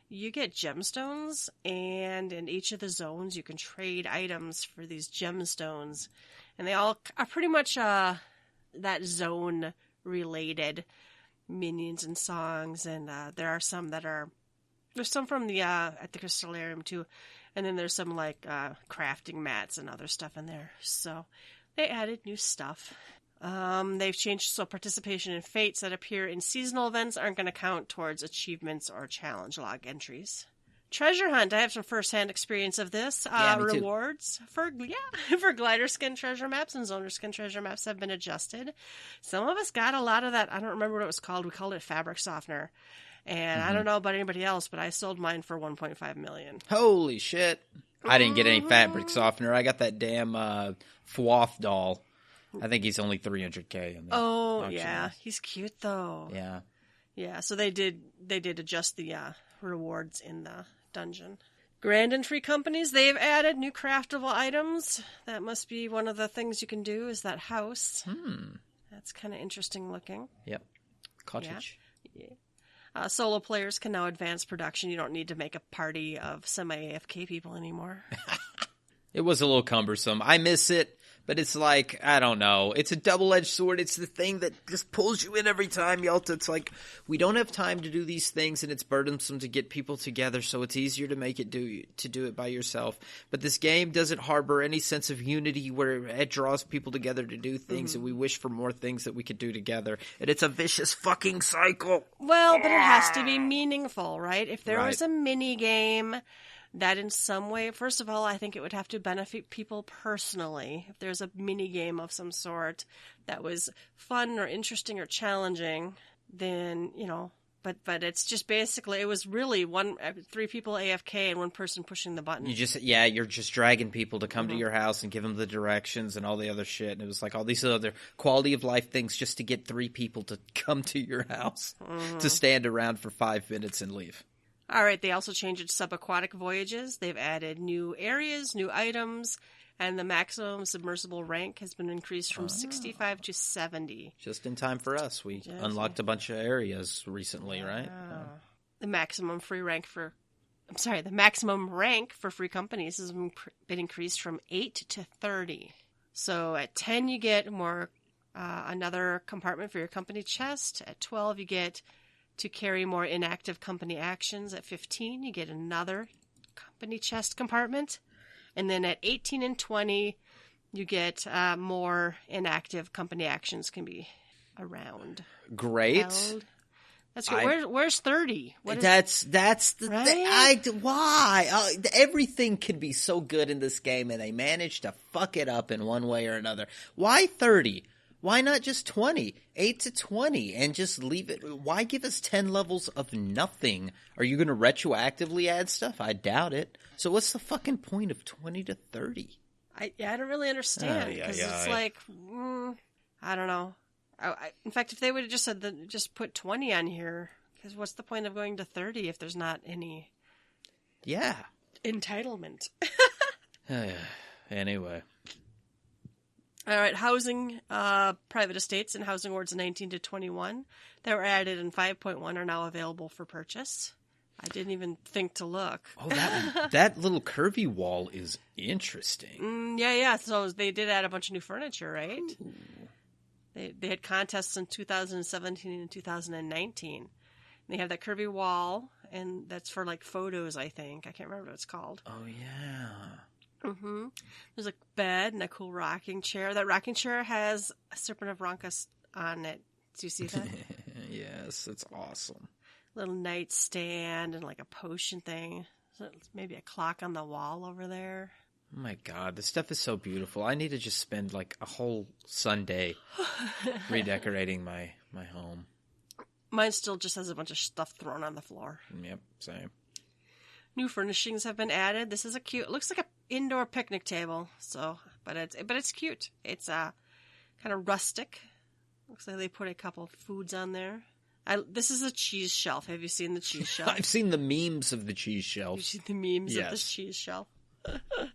you get gemstones, and in each of the zones you can trade items for these gemstones. And they all are pretty much that zone related minions and songs. And there are some there's some from the at the Crystallarium too. And then there's some crafting mats and other stuff in there. So they added new stuff. They've changed so participation in fates that appear in seasonal events aren't going to count towards achievements or challenge log entries. Treasure hunt. I have some first-hand experience of this. Rewards for glider skin treasure maps and zoner skin treasure maps have been adjusted. Some of us got a lot of that. I don't remember what it was called. We called it fabric softener. And I don't know about anybody else, but I sold mine for $1.5 million. Holy shit. I didn't get any fabric softener. I got that damn Thwoth doll. I think he's only 300K. In the auction. Yeah. He's cute, though. Yeah. Yeah, so they did adjust the rewards in the dungeon. Grand and free companies, they've added new craftable items. That must be one of the things you can do, is that house. That's kind of interesting looking. Yep. Cottage. Yeah. Solo players can now advance production. You don't need to make a party of semi-AFK people anymore. It was a little cumbersome. I miss it, but it's like, I don't know. It's a double-edged sword. It's the thing that just pulls you in every time, Yelta. It's like, we don't have time to do these things, and it's burdensome to get people together, so it's easier to do it by yourself. But this game doesn't harbor any sense of unity where it draws people together to do things, and we wish for more things that we could do together. And it's a vicious fucking cycle. Well, but it has to be meaningful, right? If there was a mini game that in some way, first of all, I think it would have to benefit people personally. If there's a mini game of some sort that was fun or interesting or challenging, then, but it's just basically, it was really 3 people AFK and one person pushing the button. You're just dragging people to come to your house and give them the directions and all the other shit. And it was like all these other quality of life things just to get 3 people to come to your house to stand around for 5 minutes and leave. All right, they also changed subaquatic voyages. They've added new areas, new items, and the maximum submersible rank has been increased from 65 to 70. Just in time for us. We unlocked a bunch of areas recently, right? The maximum rank for free companies has been increased from 8 to 30. So at 10, you get another compartment for your company chest. At 12, you get to carry more inactive company actions. At 15, you get another company chest compartment. And then at 18 and 20, you get more inactive company actions can be around. Great. Held. That's good. Where's 30? That's the thing. Why? Everything can be so good in this game, and they manage to fuck it up in one way or another. Why 30? Why not just 20? 8 to 20 and just leave it? Why give us 10 levels of nothing? Are you going to retroactively add stuff? I doubt it. So what's the fucking point of 20 to 30? I don't really understand, because it's like, I don't know. In fact, if they would have just said just put 20 on here, because what's the point of going to 30 if there's not any entitlement? Anyway. All right, housing, private estates and housing awards 19 to 21 that were added in 5.1 are now available for purchase. I didn't even think to look. Oh, that little curvy wall is interesting. Yeah. So they did add a bunch of new furniture, right? Ooh. They had contests in 2017 and 2019. They have that curvy wall, and that's for like photos, I think. I can't remember what it's called. Oh, yeah. Mm-hmm. There's a bed and a cool rocking chair. That rocking chair has a Serpent of Ronkas on it. Do you see that? Yes, it's awesome. Little nightstand and like a potion thing. So maybe a clock on the wall over there. Oh my God, this stuff is so beautiful. I need to just spend like a whole Sunday redecorating my home. Mine still just has a bunch of stuff thrown on the floor. Yep, same. New furnishings have been added. This is it looks like an indoor picnic table. So, but it's cute. It's kind of rustic. Looks like they put a couple foods on there. This is a cheese shelf. Have you seen the cheese shelf? I've seen the memes of the cheese shelf. You've seen the memes of the cheese shelf.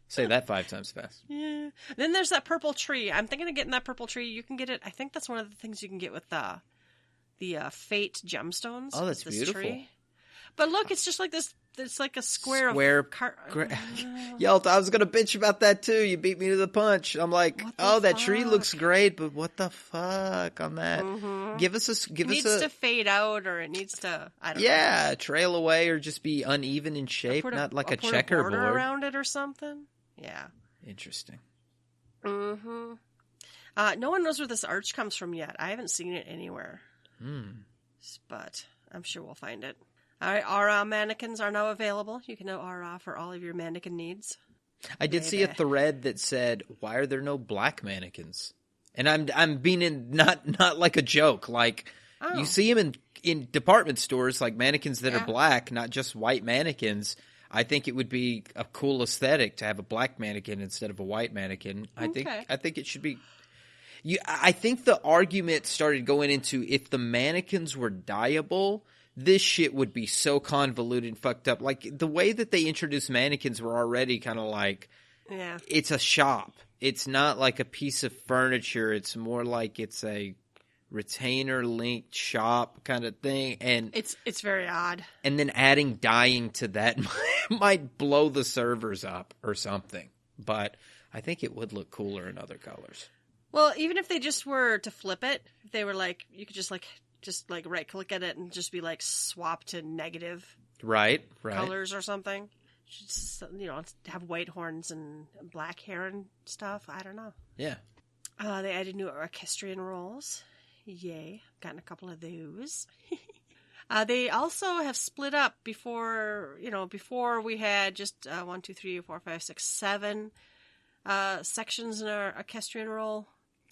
Say that 5 times fast. Yeah. Then there's that purple tree. I'm thinking of getting that purple tree. You can get it. I think that's one of the things you can get with the Fate gemstones. Oh, that's beautiful. Tree. But look, it's just like this. It's like a square of... Yelta, I was going to bitch about that too. You beat me to the punch. I'm like, that tree looks great, but what the fuck on that? Mm-hmm. It needs to fade out, or it needs to, I don't know. Yeah, trail away or just be uneven in shape, not like a checkerboard. Border around it or something. Yeah. Interesting. Mm-hmm. No one knows where this arch comes from yet. I haven't seen it anywhere. But I'm sure we'll find it. All right, Aura mannequins are now available. You can now Aura for all of your mannequin needs. I did see a thread that said, "Why are there no black mannequins?" And I'm being not like a joke. Like you see them in department stores, like mannequins that are black, not just white mannequins. I think it would be a cool aesthetic to have a black mannequin instead of a white mannequin. I think it should be. I think the argument started going into if the mannequins were dyeable, this shit would be so convoluted and fucked up. Like, the way that they introduced mannequins were already kind of like, it's a shop. It's not like a piece of furniture. It's more like it's a retainer-linked shop kind of thing. And it's very odd. And then adding dyeing to that might blow the servers up or something. But I think it would look cooler in other colors. Well, even if they just were to flip it, if they were like, you could just right click at it and just be like swap to negative colors or something. Just, have white horns and black hair and stuff. I don't know. Yeah. They added new orchestrion rolls. Yay. Gotten a couple of those. They also have split up before we had just 1, 2, 3, 4, 5, 6, 7 sections in our orchestrion roll.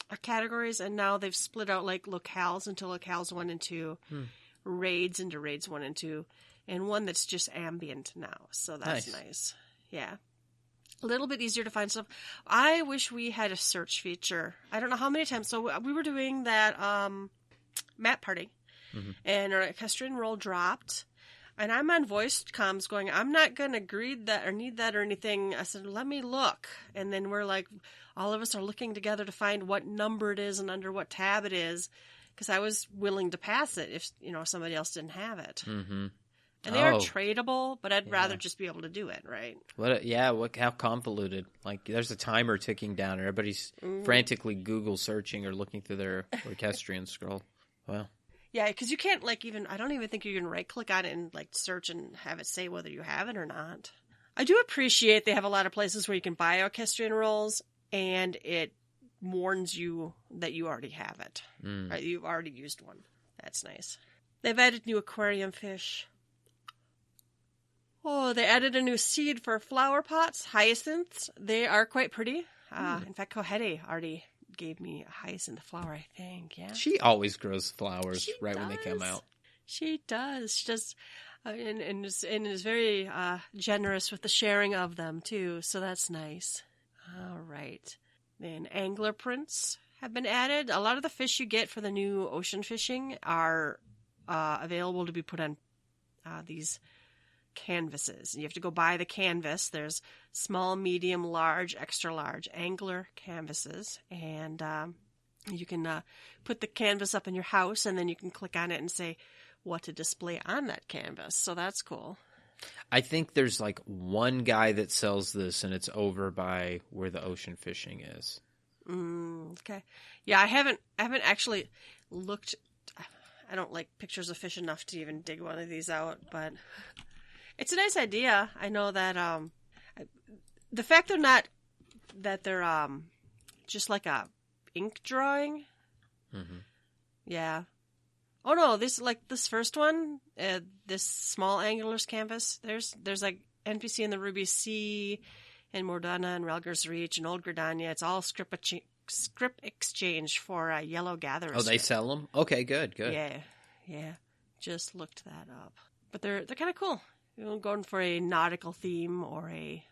Our categories, and now they've split out like locales into locales 1 and 2, raids into raids 1 and 2, and one that's just ambient now. So that's nice. Yeah. A little bit easier to find stuff. I wish we had a search feature. I don't know how many times. So we were doing that map party, and our orchestrion roll dropped. And I'm on voice comms going, I'm not going to greed that or need that or anything. I said, let me look. And then we're like, all of us are looking together to find what number it is and under what tab it is. Because I was willing to pass it if, somebody else didn't have it. Mm-hmm. And they are tradable, but I'd rather just be able to do it, right? How convoluted. Like, there's a timer ticking down. Everybody's frantically Google searching or looking through their orchestrion scroll. Well. Yeah, because you can't, I don't even think you can right-click on it and, search and have it say whether you have it or not. I do appreciate they have a lot of places where you can buy orchestrion rolls, and it warns you that you already have it. Right? You've already used one. That's nice. They've added new aquarium fish. Oh, they added a new seed for flower pots, hyacinths. They are quite pretty. In fact, Kohede already gave me a hyacinth flower, I think. Yeah, she always grows flowers when they come out. She does. She does, and is very generous with the sharing of them too. So that's nice. All right. Then angler prints have been added. A lot of the fish you get for the new ocean fishing are available to be put on these canvases. You have to go buy the canvas. There's small, medium, large, extra large angler canvases, and you can put the canvas up in your house, and then you can click on it and say what to display on that canvas. So that's cool. I think there's one guy that sells this, and it's over by where the ocean fishing is. Okay. Yeah, I haven't actually looked. I don't like pictures of fish enough to even dig one of these out, but it's a nice idea. I know that the fact they're just like a ink drawing. Mm-hmm. Yeah. Oh no, this first one, this small angular's canvas. There's like NPC in the Ruby Sea, and Mordana and Relger's Reach and Old Gridania. It's all script exchange for Yellow Gatherers. Oh, they sell them? Okay, good. Yeah. Just looked that up. But they're kind of cool. Going for a nautical theme or I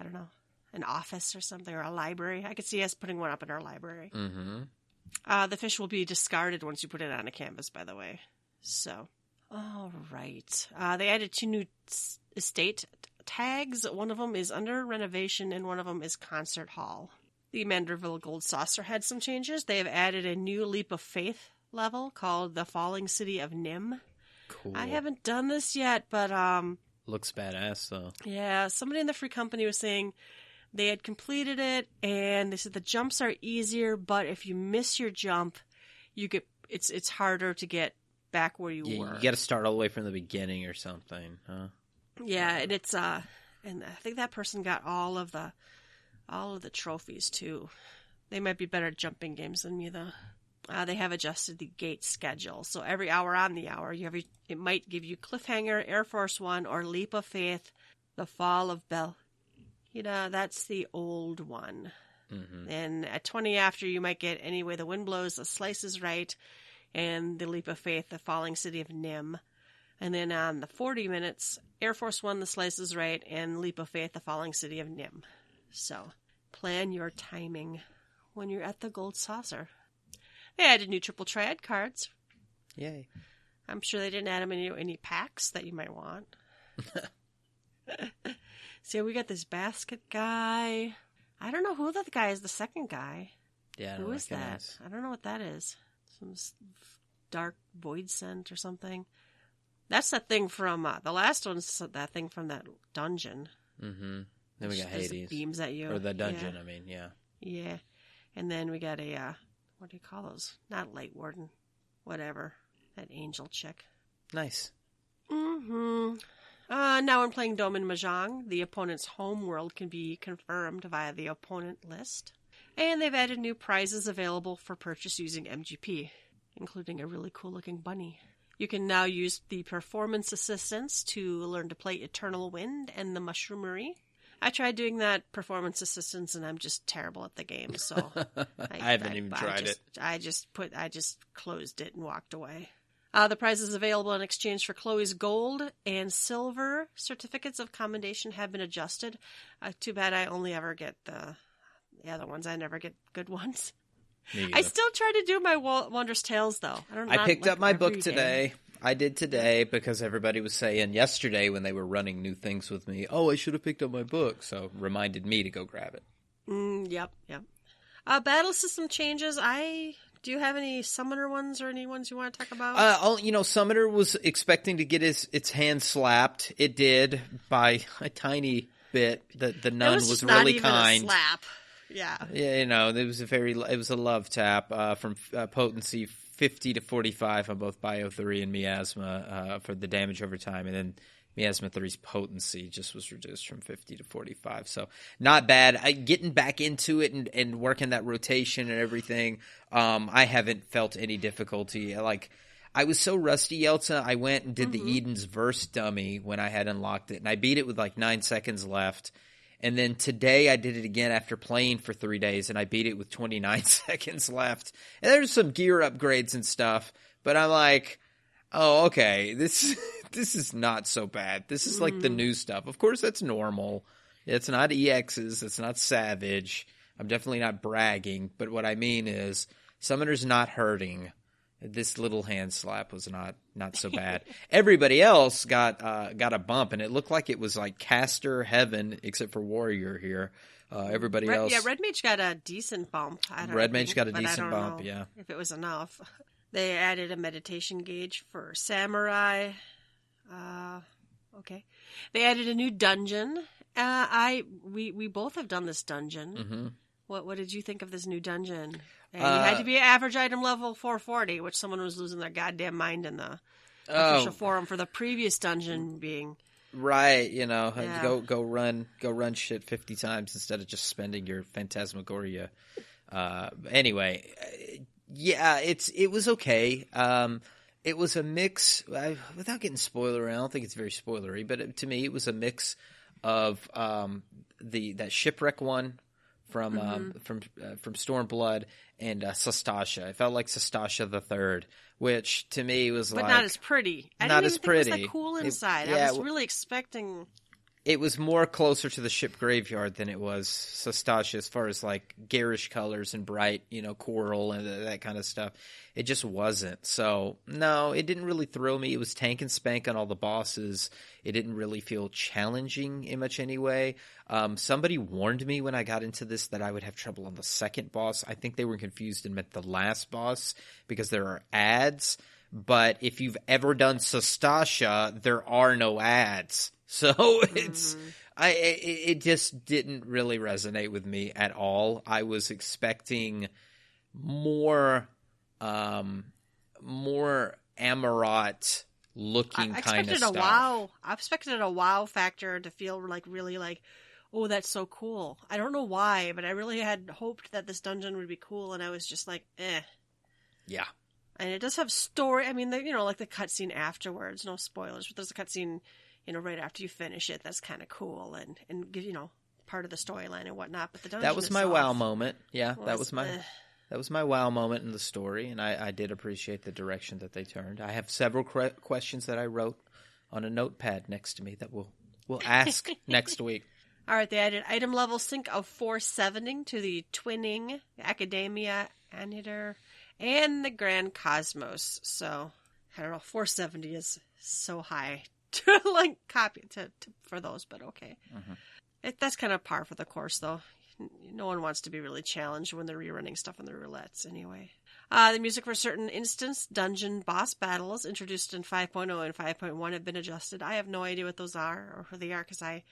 don't know, an office or something, or a library. I could see us putting one up in our library. Mm-hmm. The fish will be discarded once you put it on a canvas, by the way. So, all right. They added 2 new estate tags. One of them is under renovation, and one of them is concert hall. The Manderville Gold Saucer had some changes. They have added a new Leap of Faith level called the Falling City of Nim. Cool. I haven't done this yet, but looks badass though. Yeah, somebody in the free company was saying they had completed it, and they said the jumps are easier, but if you miss your jump, it's harder to get back where you were. You got to start all the way from the beginning or something, huh? Yeah, and it's and I think that person got all of the trophies too. They might be better at jumping games than me though. They have adjusted the gate schedule, so every hour on the hour, it might give you Cliffhanger, Air Force One, or Leap of Faith, The Fall of Bel. That's the old one. Mm-hmm. And at 20 after, you might get Any Way the Wind Blows, The Slice is Right, and the Leap of Faith, The Falling City of Nim. And then on the 40 minutes, Air Force One, The Slice is Right, and Leap of Faith, The Falling City of Nim. So plan your timing when you're at the Gold Saucer. They added new triple triad cards. Yay. I'm sure they didn't add them in any packs that you might want. So we got this basket guy. I don't know who the guy is, the second guy. Yeah, who is that? I don't know what that is. Some dark void scent or something. That's that thing from, the last one's that thing from that dungeon. Mm-hmm. Then we got Hades. Beams at you. Or the dungeon, yeah. Yeah. And then we got what do you call those? Not Light Warden. Whatever. That angel chick. Nice. Mm-hmm. Now when playing Dome and Mahjong, the opponent's home world can be confirmed via the opponent list. And they've added new prizes available for purchase using MGP, including a really cool-looking bunny. You can now use the performance assistance to learn to play Eternal Wind and the Mushroomery. I tried doing that performance assistance, and I'm just terrible at the game, so I haven't even tried it. I just closed it and walked away. The prize is available in exchange for Chloe's gold and silver certificates of commendation have been adjusted. Too bad I only ever get the other ones. I never get good ones. I still try to do my Wondrous Tales, though. I picked up my book today. I did today because everybody was saying yesterday when they were running new things with me, oh, I should have picked up my book. So reminded me to go grab it. Yep. Battle system changes. Do you have any Summoner ones or any ones you want to talk about? Summoner was expecting to get its hand slapped. It did by a tiny bit. The nun was really kind. A slap. Yeah. Yeah, it was a love tap from potency 50 to 45 on both Bio 3 and Miasma for the damage over time, and then Miasma 3's potency just was reduced from 50 to 45. So not bad. Getting back into it and working that rotation and everything, I haven't felt any difficulty. I was so rusty, Yelta, I went and did the Eden's Verse dummy when I had unlocked it, and I beat it with 9 seconds left. And then today I did it again after playing for 3 days, and I beat it with 29 seconds left. And there's some gear upgrades and stuff, but I'm like, oh, okay, this is not so bad. This is like the new stuff. Of course, that's normal. It's not EXs. It's not Savage. I'm definitely not bragging, but what I mean is Summoner's not hurting. This little hand slap was not so bad. Everybody else got a bump, and it looked like it was like caster heaven, except for warrior here. Everybody else, Red Mage got a decent bump. Red Mage got a decent bump. Yeah, if it was enough. They added a meditation gauge for samurai. Okay. They added a new dungeon. We both have done this dungeon. Mm-hmm. What did you think of this new dungeon? And you had to be average item level 440, which someone was losing their goddamn mind in the official forum for the previous dungeon being. Right, go run shit 50 times instead of just spending your Phantasmagoria. Anyway, it was okay. It was a mix, without getting spoilery, I don't think it's very spoilery, but to me it was a mix of that shipwreck one from Stormblood and Sastasha. It felt like Sastasha the Third, which to me was but not as pretty. I didn't even think it was that cool inside. I was really expecting. It was more closer to the ship graveyard than it was Sastasha as far as like garish colors and bright, coral and that kind of stuff. It just wasn't. So, no, it didn't really thrill me. It was tank and spank on all the bosses. It didn't really feel challenging in much anyway. Somebody warned me when I got into this that I would have trouble on the second boss. I think they were confused and meant the last boss because there are ads. But if you've ever done Sastasha, there are no ads. So it just didn't really resonate with me at all. I was expecting more Amarot looking kind of stuff. I expected a wow factor to feel like really like, oh, that's so cool. I don't know why, but I really had hoped that this dungeon would be cool, and I was just like, eh. Yeah. And it does have story. I mean, like the cutscene afterwards. No spoilers, but there's a cutscene, right after you finish it. That's kind of cool and part of the storyline and whatnot. But the dungeon that was my wow moment. Yeah, that was my wow moment in the story, and I did appreciate the direction that they turned. I have several questions that I wrote on a notepad next to me that we'll ask next week. All right, they added item level sync of 470 to the Twinning, Academia, Anidar, and the Grand Cosmos. So, I don't know, 470 is so high to copy for those, but okay. Mm-hmm. That's kind of par for the course, though. No one wants to be really challenged when they're rerunning stuff in the roulettes anyway. The music for certain instance dungeon boss battles introduced in 5.0 and 5.1 have been adjusted. I have no idea what those are or who they are because I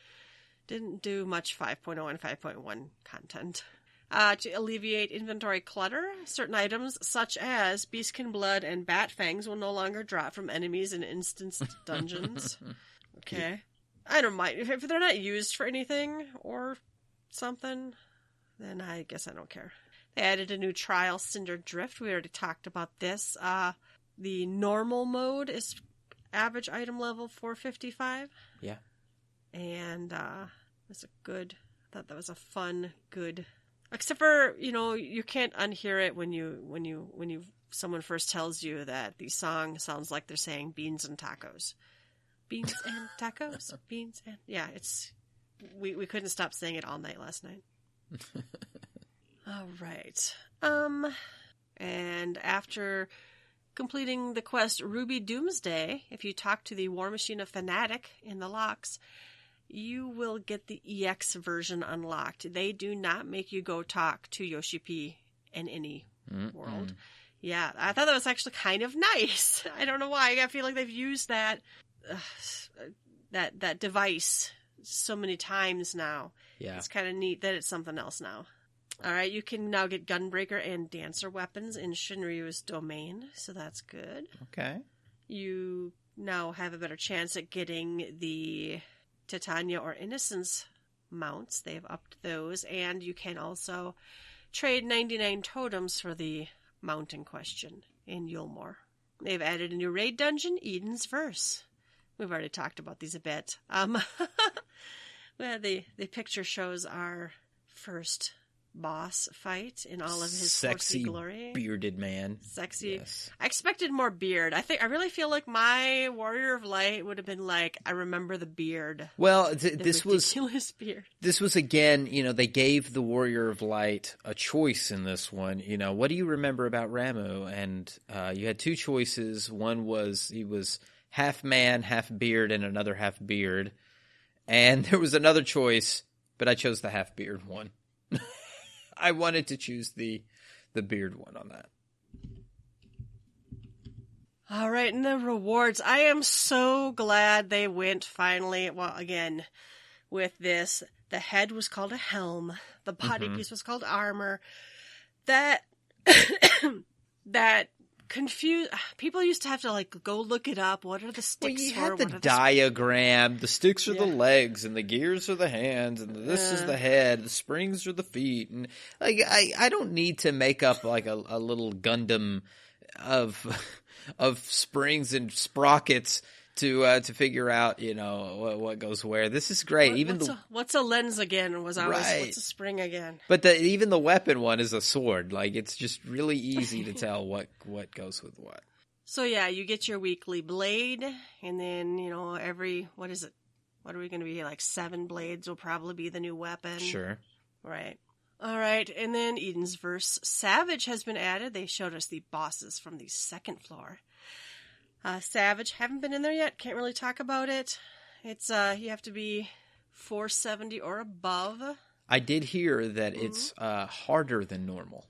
didn't do much 5.0 and 5.1 content. To alleviate inventory clutter, certain items such as Beastkin Blood and Bat Fangs will no longer drop from enemies in instanced dungeons. Okay. I don't mind. If they're not used for anything or something, then I guess I don't care. They added a new trial, Cinder Drift. We already talked about this. The normal mode is average item level 455. Yeah. And it's a good, I thought that was a fun, good. Except for, you can't unhear it when someone first tells you that the song sounds like they're saying beans and tacos. Beans and tacos. Beans and... Yeah, it's... We couldn't stop saying it all night last night. All right. And after completing the quest Ruby Doomsday, if you talk to the War Machine of Fanatic in the locks, you will get the EX version unlocked. They do not make you go talk to Yoshi P in any world. Yeah, I thought that was actually kind of nice. I don't know why. I feel like they've used that device so many times now. Yeah. It's kind of neat that it's something else now. All right, you can now get Gunbreaker and Dancer weapons in Shinryu's domain, so that's good. Okay. You now have a better chance at getting the Titania or Innocence mounts. They've upped those, and you can also trade 99 totems for the mount in question in Yulmore. They've added a new raid dungeon, Eden's Verse. We've already talked about these a bit. Well, the picture shows our first boss fight in all of his sexy glory. Bearded man. Sexy. Yes. I expected more beard. I really feel like my Warrior of Light would have been like, I remember the beard. Well, this ridiculous beard. This was again, they gave the Warrior of Light a choice in this one. What do you remember about Ramu? And you had two choices. One was he was half man, half beard, and another half beard. And there was another choice, but I chose the half beard one. I wanted to choose the beard one on that. All right, and the rewards. I am so glad they went finally, well, again, with this. The head was called a helm. The body piece was called armor. That that people used to have to like go look it up. What are the sticks you for? had the diagram. The sticks are the legs, and the gears are the hands, and this is the head. The springs are the feet, and like I don't need to make up like a little Gundam of springs and sprockets to figure out, what goes where. This is great. What's a lens again? Was always Right. What's a spring again? But even the weapon one is a sword. Like, it's just really easy to tell what goes with what. So yeah, you get your weekly blade, and then what is it? What are we going to be like? 7 blades will probably be the new weapon. Sure. Right. All right, and then Eden's Verse Savage has been added. They showed us the bosses from the 2nd floor. Savage, haven't been in there yet. Can't really talk about it. It's you have to be 470 or above. I did hear that it's harder than normal.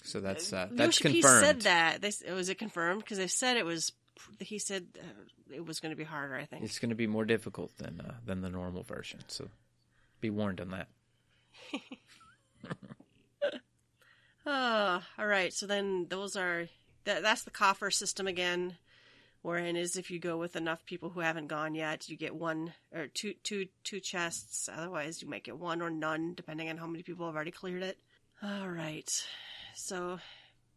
So that's confirmed. He said that. Was it confirmed? Because they said it was. He said it was going to be harder. I think it's going to be more difficult than the normal version. So be warned on that. All right. So then that's the coffer system again. Wherein is if you go with enough people who haven't gone yet, you get 1 or two chests. Otherwise, you might get 1 or none, depending on how many people have already cleared it. All right. So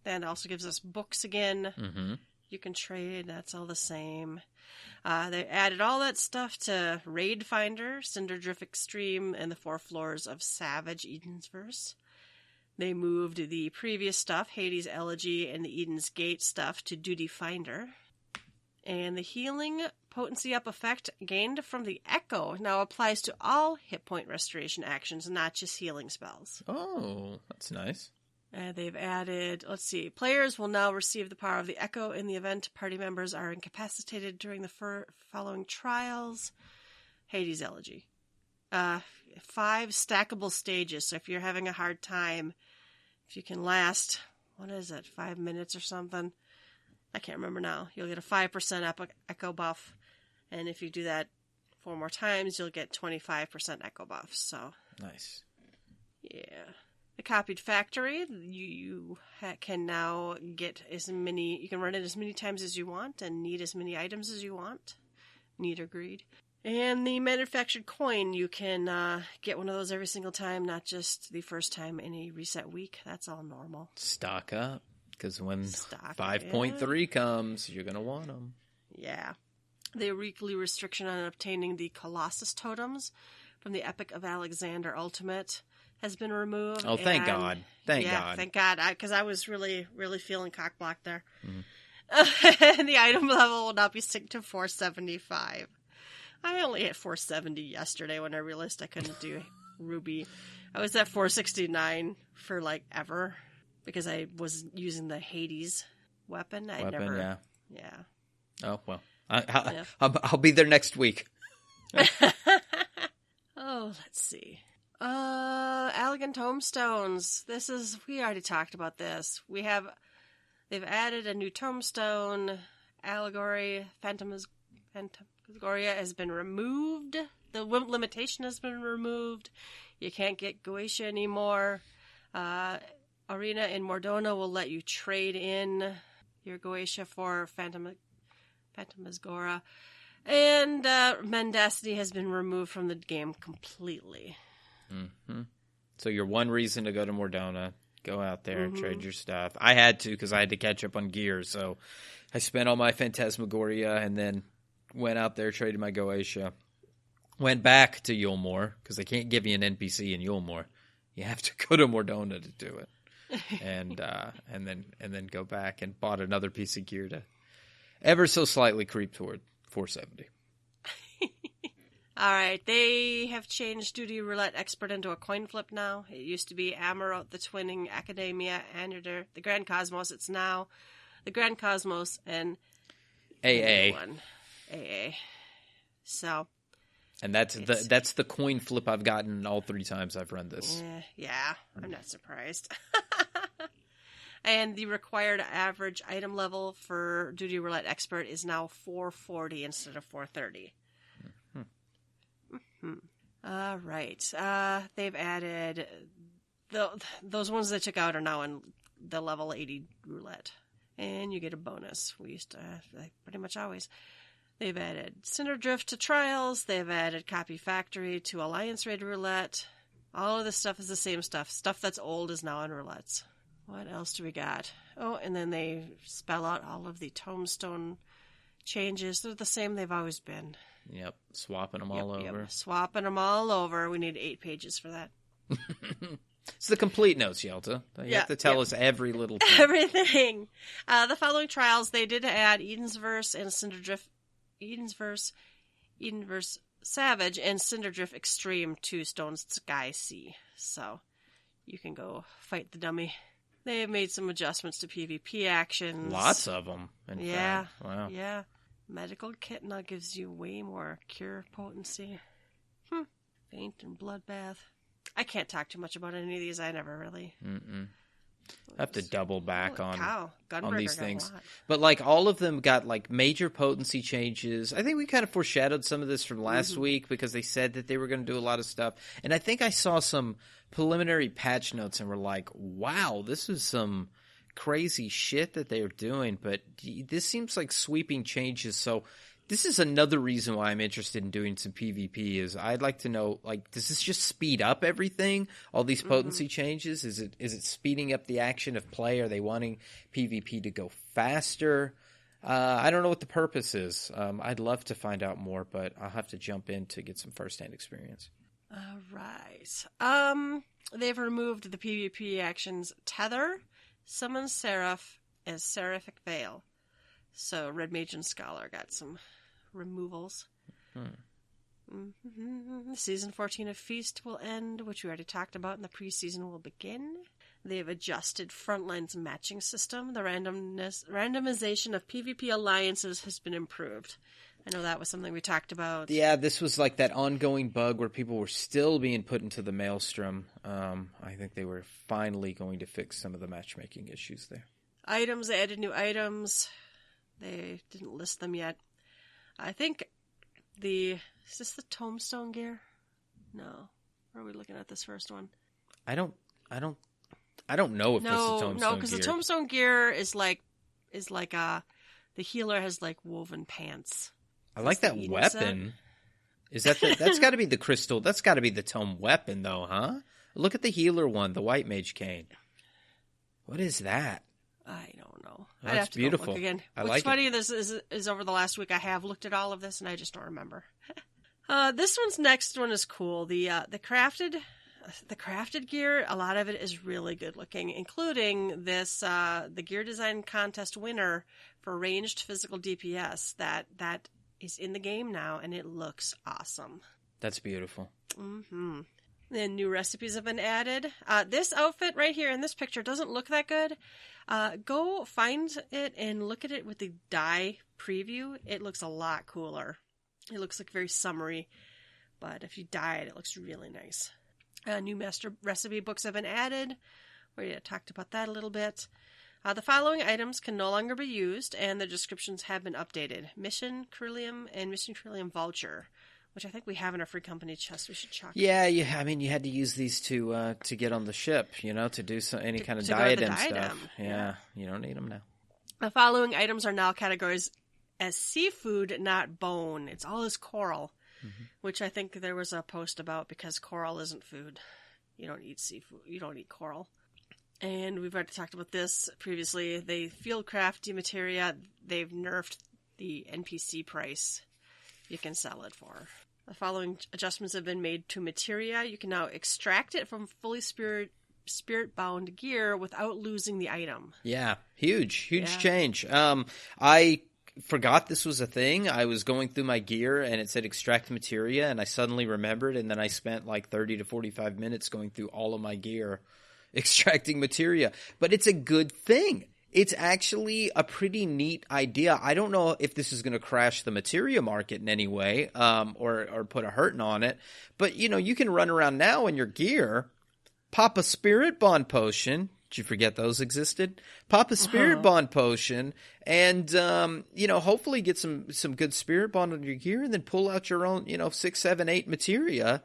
that also gives us books again. Mm-hmm. You can trade. That's all the same. They added all that stuff to Raid Finder, Cinderdrift Extreme, and the 4 floors of Savage Eden's Verse. They moved the previous stuff, Hades Elegy, and the Eden's Gate stuff to Duty Finder. And the healing potency up effect gained from the Echo now applies to all hit point restoration actions, not just healing spells. Oh, that's nice. They've added, players will now receive the power of the Echo in the event party members are incapacitated during the following trials. Hades Elegy. 5 stackable stages, so if you're having a hard time, if you can last, 5 minutes or something? I can't remember now. You'll get a 5% echo buff, and if you do that 4 more times, you'll get 25% echo buff. So nice. Yeah. The copied factory, you can now get you can run it as many times as you want and need as many items as you want. Need or greed. And the manufactured coin, you can get one of those every single time, not just the first time in a reset week. That's all normal. Stock up. Because when 5.3 comes, you're going to want them. Yeah. The weekly restriction on obtaining the Colossus totems from the Epic of Alexander Ultimate has been removed. Oh, thank God. Thank God. Because I was really, really feeling cock-blocked there. Mm-hmm. And the item level will now be synced to 475. I only hit 470 yesterday when I realized I couldn't do Ruby. I was at 469 for, ever. Because I was using the Hades weapon. Yeah. Oh, well. I'll be there next week. Oh, let's see. Elegant Tomestones. We already talked about this. They've added a new tombstone. Allegory, Phantasmagoria has been removed. The limitation has been removed. You can't get Gaius anymore. Arena in Mordona will let you trade in your Gaius for Phantasmagoria. And Mendacity has been removed from the game completely. Mm-hmm. So your one reason to go to Mordona, go out there and trade your stuff. I had to because I had to catch up on gear. So I spent all my Phantasmagoria and then went out there, traded my Gaius. Went back to Yulmore because they can't give you an NPC in Yulmore. You have to go to Mordona to do it. and then go back and bought another piece of gear to ever so slightly creep toward 470. All right, they have changed Duty Roulette Expert into a coin flip now. It used to be Amarot, the Twinning, Academia, and the Grand Cosmos. It's now the Grand Cosmos and AA. AA. So. And that's the coin flip I've gotten all 3 times I've run this. Yeah, I'm not surprised. And the required average item level for Duty Roulette Expert is now 440 instead of 430. Mm-hmm. All right. They've added those ones they took out are now in the level 80 roulette. And you get a bonus. We used to like, pretty much always. They've added Cinderdrift to Trials. They've added Copy Factory to Alliance Raid Roulette. All of this stuff is the same stuff. Stuff that's old is now on roulettes. What else do we got? Oh, and then they spell out all of the Tomestone changes. They're the same they've always been. Yep, swapping them all over. Yep. Swapping them all over. We need 8 pages for that. It's the complete notes, Yelta. You have to tell us every little thing. Everything. The following trials, they did add Edensverse and Cinderdrift. Edenverse Savage, and Cinderdrift Extreme to Stone Sky Sea. So you can go fight the dummy. They have made some adjustments to PvP actions. Lots of them. In fact. Wow. Yeah. Medical Kit now gives you way more cure potency. Faint and Bloodbath. I can't talk too much about any of these. I never really. I have to double back on these things. A lot. But like all of them got like major potency changes. I think we kind of foreshadowed some of this from last week because they said that they were going to do a lot of stuff. And I think I saw some preliminary patch notes and were like, wow, this is some crazy shit that they are doing. But this seems like sweeping changes. So this is another reason why I'm interested in doing some PvP is I'd like to know, like, does this just speed up everything? All these potency changes? Is it speeding up the action of play? Are they wanting PvP to go faster? I don't know what the purpose is. I'd love to find out more, but I'll have to jump in to get some firsthand experience. All right. They've removed the PvP actions Tether, Summon Seraph, and Seraphic Veil. So Red Mage and Scholar got some removals. Season 14 of Feast will end, which we already talked about, and the preseason will begin. They've adjusted Frontline's matching system. The randomization of PvP alliances has been improved. I know that was something we talked about. Yeah, this was like that ongoing bug where people were still being put into the maelstrom. I think they were finally going to fix some of the matchmaking issues there. Items, they added new items. They didn't list them yet. I think is this the Tomestone gear? No. Or are we looking at this first one? I don't know if this is Tomestone gear. No, because the Tomestone gear is like the healer has like woven pants. I like that weapon. Is that that's got to be the crystal? That's got to be the Tome weapon, though, huh? Look at the healer one, the White Mage Cane. What is that? I don't know. That's I'd have to beautiful. Go look again. What's funny, this is over the last week I have looked at all of this and I just don't remember. This next one is cool. The crafted gear, a lot of it is really good looking, including this the gear design contest winner for ranged physical DPS that is in the game now, and it looks awesome. That's beautiful. Then new recipes have been added. This outfit right here in this picture doesn't look that good. Go find it and look at it with the dye preview. It looks a lot cooler. It looks like very summery, but if you dye it, it looks really nice. New master recipe books have been added. We talked about that a little bit. The following items can no longer be used, and the descriptions have been updated. Mission Corellium and Mission Corellium Vulture, which I think we have in our free company chest. We should chalk. Yeah, I mean, you had to use these to get on the ship, to do any kind of diadem stuff. Yeah, you don't need them now. The following items are now categorized as seafood, not bone. It's all as coral, which I think there was a post about because coral isn't food. You don't eat seafood. You don't eat coral. And we've already talked about this previously. They Fieldcraft Demateria. They've nerfed the NPC price you can sell it for. The following adjustments have been made to materia. You can now extract it from fully spirit-bound gear without losing the item. Yeah, huge change. I forgot this was a thing. I was going through my gear and it said extract materia, and I suddenly remembered, and then I spent like 30 to 45 minutes going through all of my gear extracting materia. But it's a good thing. It's actually a pretty neat idea. I don't know if this is going to crash the materia market in any way, or put a hurting on it. But, you can run around now in your gear, pop a spirit bond potion. Did you forget those existed? Pop a spirit bond potion and, hopefully get some good spirit bond on your gear, and then pull out your own, 6, 7, 8 materia.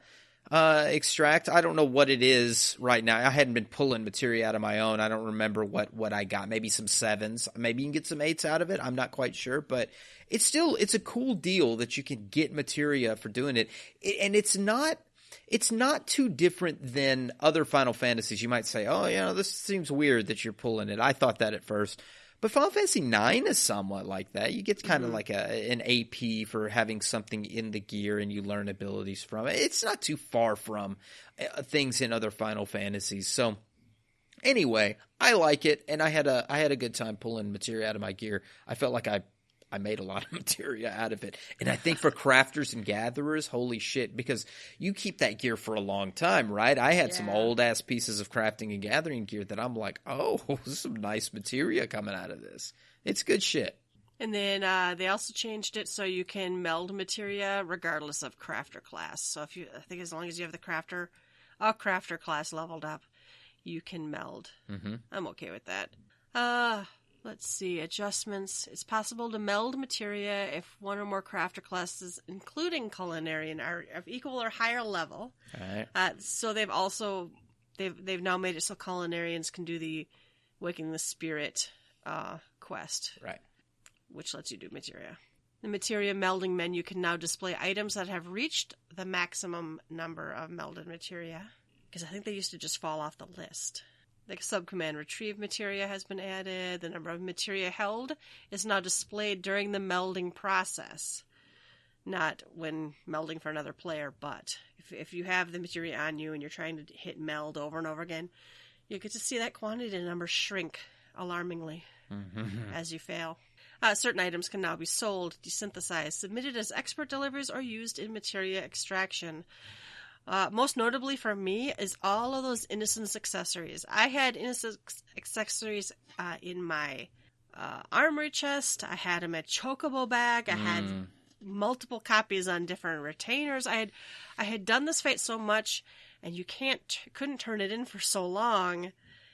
extract. I don't know what it is right now. I hadn't been pulling materia out of my own. I don't remember what I got. Maybe some 7s. Maybe you can get some 8s out of it. I'm not quite sure, but it's a cool deal that you can get materia for doing it. And it's not too different than other Final Fantasies. You might say, oh, this seems weird that you're pulling it. I thought that at first. But Final Fantasy IX is somewhat like that. You get kind of like an AP for having something in the gear and you learn abilities from it. It's not too far from things in other Final Fantasies. So anyway, I like it, and I had a good time pulling materia out of my gear. I felt like I made a lot of materia out of it. And I think for crafters and gatherers, holy shit, because you keep that gear for a long time, right? I had some old-ass pieces of crafting and gathering gear that I'm like, oh, there's some nice materia coming out of this. It's good shit. And then they also changed it so you can meld materia regardless of crafter class. So I think as long as you have the crafter class leveled up, you can meld. Mm-hmm. I'm okay with that. Let's see, adjustments. It's possible to meld materia if one or more crafter classes, including culinarian, are of equal or higher level. All right. So they've now made it so culinarians can do the Waking the Spirit quest. Right. Which lets you do materia. The materia melding menu can now display items that have reached the maximum number of melded materia. Because I think they used to just fall off the list. The subcommand retrieve materia has been added. The number of materia held is now displayed during the melding process. Not when melding for another player, but if you have the materia on you and you're trying to hit meld over and over again, you get to see that quantity number shrink alarmingly as you fail. Certain items can now be sold, desynthesized, submitted as expert deliveries, or used in materia extraction. Most notably for me is all of those Innocence accessories. I had Innocence accessories in my armory chest. I had them at Chocobo bag. I had multiple copies on different retainers. I had done this fight so much, and you couldn't turn it in for so long.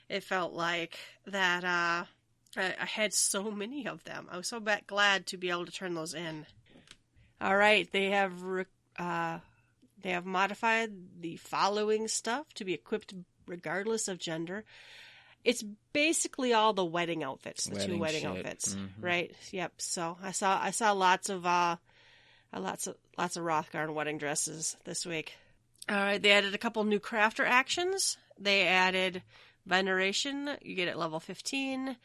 It felt like that I had so many of them. I was so glad to be able to turn those in. All right, they have modified the following stuff to be equipped regardless of gender. It's basically all the wedding outfits, two wedding outfits, right? Yep. So I saw lots of Rothgarn wedding dresses this week. All right, they added a couple new crafter actions. They added Veneration. You get it level 15.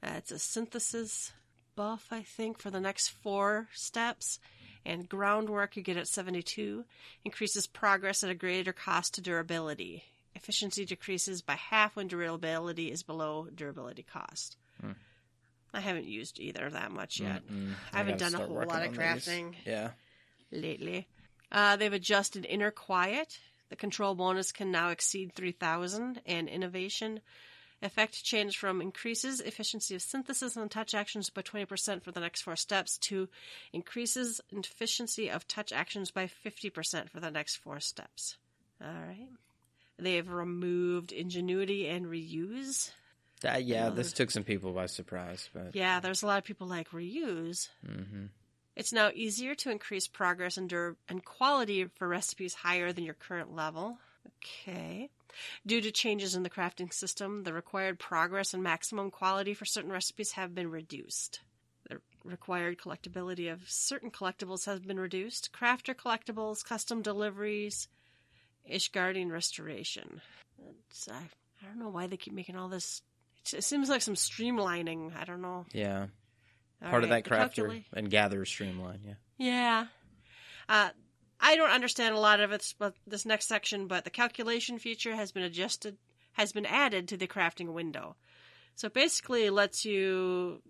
It's a synthesis buff, I think, for the next 4 steps. And groundwork you get at 72. Increases progress at a greater cost to durability. Efficiency decreases by half when durability is below durability cost. I haven't used either that much yet. I haven't done a whole lot of crafting lately. They've adjusted Inner Quiet. The control bonus can now exceed 3,000. And Innovation effect changed from increases efficiency of synthesis and touch actions by 20% for the next 4 steps to increases efficiency of touch actions by 50% for the next 4 steps. All right. They've removed Ingenuity and Reuse. This took some people by surprise. But yeah, there's a lot of people like reuse. It's now easier to increase progress and quality for recipes higher than your current level. Okay. Due to changes in the crafting system, the required progress and maximum quality for certain recipes have been reduced. The required collectability of certain collectibles has been reduced. Crafter collectibles, custom deliveries, Ishgardian restoration. I don't know why they keep making all this. It seems like some streamlining. I don't know. Yeah. Part of that crafter and gather streamline, Yeah. I don't understand a lot of it, but this next section, but the calculation feature has been added to the crafting window. So basically it lets you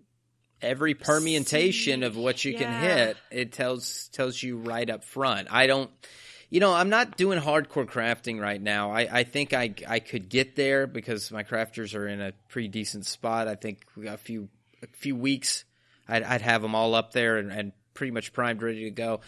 every permutation of what you can hit, it tells you right up front. I'm not doing hardcore crafting right now. I think I could get there because my crafters are in a pretty decent spot. I think we got a few weeks I'd have them all up there and pretty much primed, ready to go.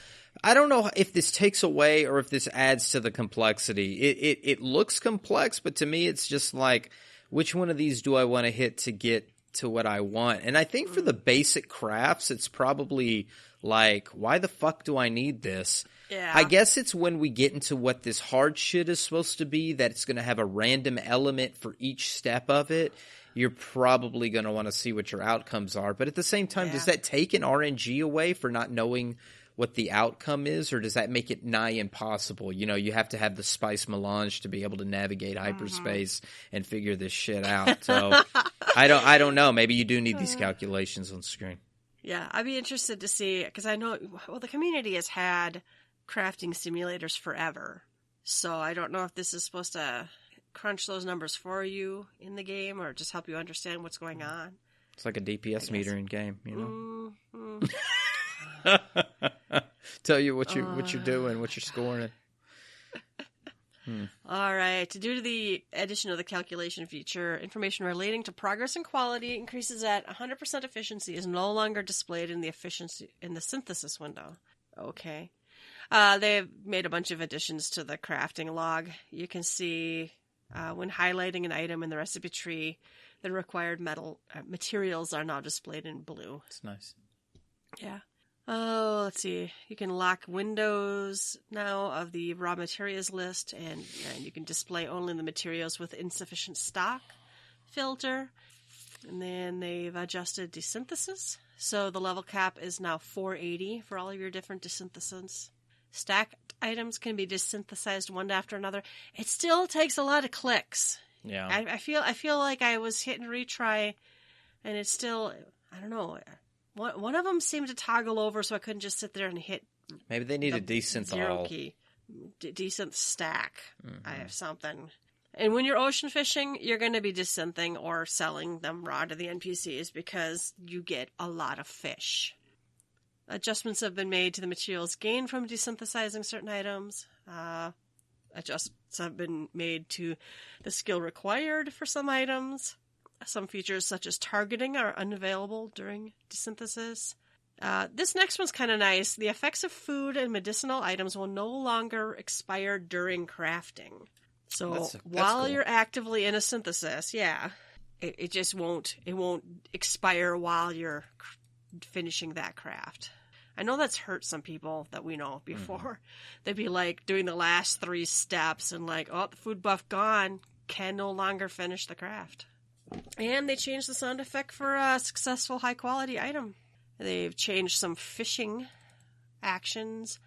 I don't know if this takes away or if this adds to the complexity. It looks complex, but to me it's just like, which one of these do I want to hit to get to what I want. And I think for the basic crafts, it's probably like, why the fuck do I need this? Yeah. I guess it's when we get into what this hard shit is supposed to be, that it's going to have a random element for each step of it. You're probably going to want to see what your outcomes are. But at the same time, does that take an RNG away for not knowing what the outcome is, or does that make it nigh impossible? You know, you have to have the spice melange to be able to navigate hyperspace and figure this shit out. So I don't know. Maybe you do need these calculations on screen. Yeah, I'd be interested to see, because I know, well, the community has had crafting simulators forever. So I don't know if this is supposed to crunch those numbers for you in the game or just help you understand what's going on. It's like a DPS meter in game, you know. Tell you what you're doing, what you're scoring. All right. Due to the addition of the calculation feature, information relating to progress and quality increases at 100% efficiency is no longer displayed in the synthesis window. Okay. They've made a bunch of additions to the crafting log. You can see when highlighting an item in the recipe tree, the required materials are now displayed in blue. It's nice. Yeah. Oh, let's see. You can lock windows now of the raw materials list, and you can display only the materials with insufficient stock filter. And then they've adjusted desynthesis. So the level cap is now 480 for all of your different desynthesis. Stacked items can be desynthesized one after another. It still takes a lot of clicks. Yeah. I feel like I was hitting retry, and it's still, I don't know. One of them seemed to toggle over, so I couldn't just sit there and hit. Maybe they need a desynth zero all. key. Desynth stack. I have something. And when you're ocean fishing, you're going to be desynthing or selling them raw to the NPCs because you get a lot of fish. Adjustments have been made to the materials gained from desynthesizing certain items. Adjustments have been made to the skill required for some items. Some features such as targeting are unavailable during desynthesis. This next one's kind of nice. The effects of food and medicinal items will no longer expire during crafting. So that's while cool. you're actively in a synthesis, it just won't expire while you're finishing that craft. I know that's hurt some people that we know before. They'd be like doing the last 3 steps and like, oh, the food buff gone, can no longer finish the craft. And they changed the sound effect for a successful high-quality item. They've changed some fishing actions.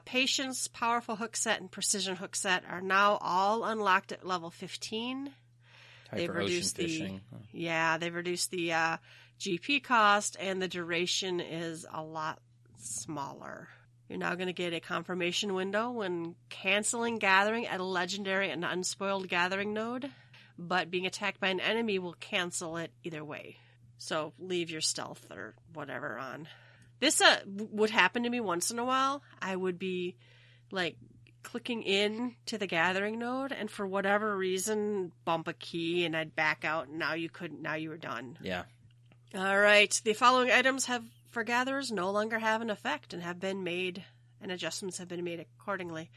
Patience, powerful hook set, and precision hook set are now all unlocked at level 15. They've reduced they've reduced the GP cost, and the duration is a lot smaller. You're now going to get a confirmation window when canceling gathering at a legendary and unspoiled gathering node. But being attacked by an enemy will cancel it either way. So leave your stealth or whatever on. This would happen to me once in a while. I would be like clicking in to the gathering node and for whatever reason bump a key and I'd back out and now you were done. Yeah. All right. The following items for gatherers no longer have an effect and have been made, and adjustments have been made accordingly.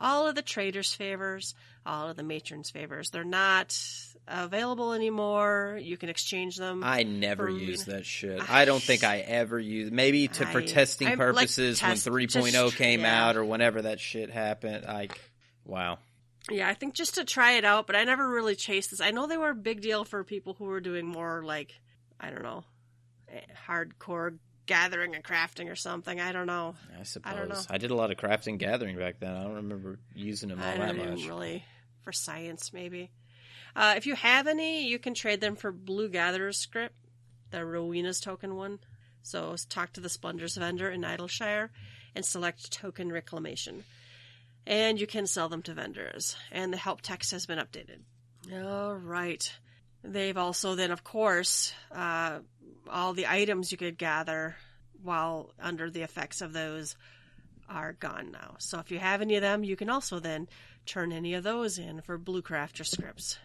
All of the traders' favors, all of the matrons' favors. They're not available anymore. You can exchange them. I never use that shit. I don't think I ever used. Maybe for testing purposes when 3.0 came out or whenever that shit happened. Wow. Yeah, I think just to try it out, but I never really chased this. I know they were a big deal for people who were doing more like, I don't know, hardcore gathering and crafting or something. I don't know. I suppose. I did a lot of crafting gathering back then. I don't remember using them all that much. Really. For science, maybe. If you have any, you can trade them for Blue Gatherer's script, the Rowena's token one. So talk to the Splendors vendor in Idleshire and select token reclamation. And you can sell them to vendors. And the help text has been updated. All right. They've also then, of course, all the items you could gather while under the effects of those are gone now. So if you have any of them, you can also then turn any of those in for Blue Crafter scripts.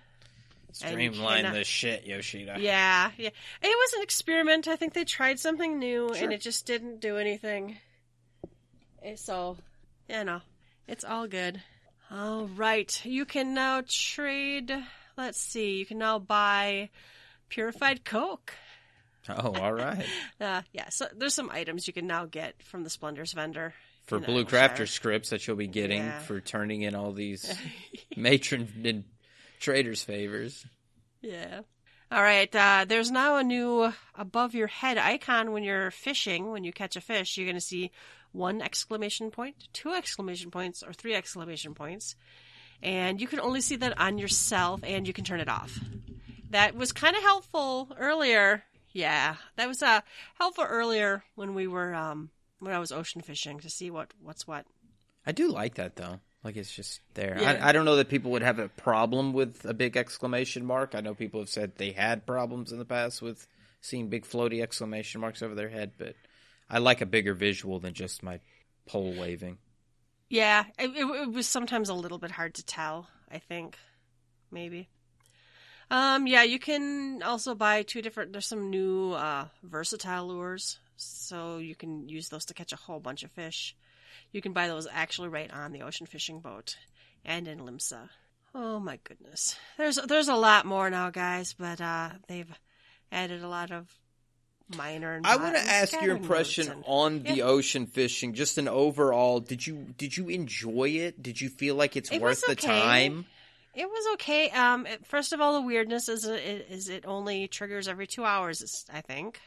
Streamline this shit, Yoshida. Yeah. It was an experiment. I think they tried something new, and it just didn't do anything. So, it's all good. All right. You can now trade... Let's see. You can now buy purified Coke. Oh, all right. Yeah, so there's some items you can now get from the Splendors vendor. For Blue Crafter scripts that you'll be getting for turning in all these matron and traders' favors. Yeah. All right, there's now a new above your head icon when you're fishing. When you catch a fish, you're going to see 1 exclamation point, 2 exclamation points, or 3 exclamation points. And you can only see that on yourself, and you can turn it off. That was kind of helpful earlier. Yeah, that was helpful earlier when we were when I was ocean fishing to see what's what. I do like that though. Like it's just there. Yeah. I don't know that people would have a problem with a big exclamation mark. I know people have said they had problems in the past with seeing big floaty exclamation marks over their head, but I like a bigger visual than just my pole waving. Yeah, it was sometimes a little bit hard to tell, I think. Maybe. Yeah, you can also buy there's some new versatile lures, so you can use those to catch a whole bunch of fish. You can buy those actually right on the ocean fishing boat and in Limsa. Oh my goodness. There's a lot more now, guys, but they've added a lot of minor and I want to ask your impression on the ocean fishing, just an overall. Did you enjoy it? Did you feel like it's worth the time? It was okay. First of all, the weirdness is it only triggers every 2 hours, I think.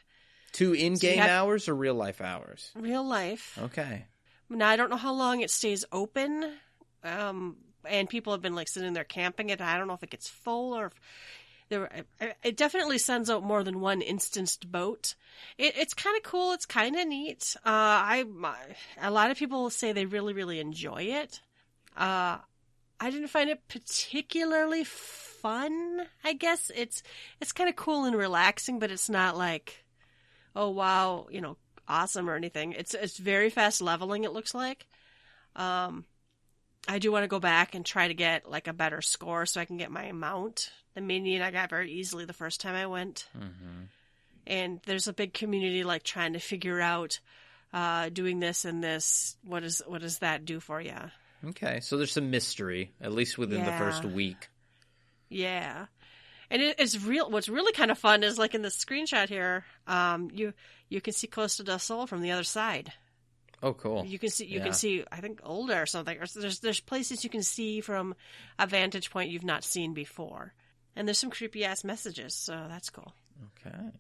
2 in-game hours or real-life hours? Real life. Okay. Now, I don't know how long it stays open, and people have been like sitting there camping it. I don't know if it gets full or if it definitely sends out more than 1 instanced boat. It's kind of cool. It's kind of neat. A lot of people say they really, really enjoy it. I didn't find it particularly fun. I guess it's kind of cool and relaxing, but it's not like, oh wow, awesome or anything. It's very fast leveling. It looks like. I do want to go back and try to get like a better score so I can get my mount. The minion I got very easily the first time I went, and there's a big community like trying to figure out doing this and this. What does that do for you? Okay, so there's some mystery, at least within the first week. Yeah. And it's real. What's really kind of fun is like in the screenshot here, you can see Costa del Sol from the other side. Oh, cool. You can see, I think, Olda or something. Or there's places you can see from a vantage point you've not seen before. And there's some creepy-ass messages, so that's cool. Okay.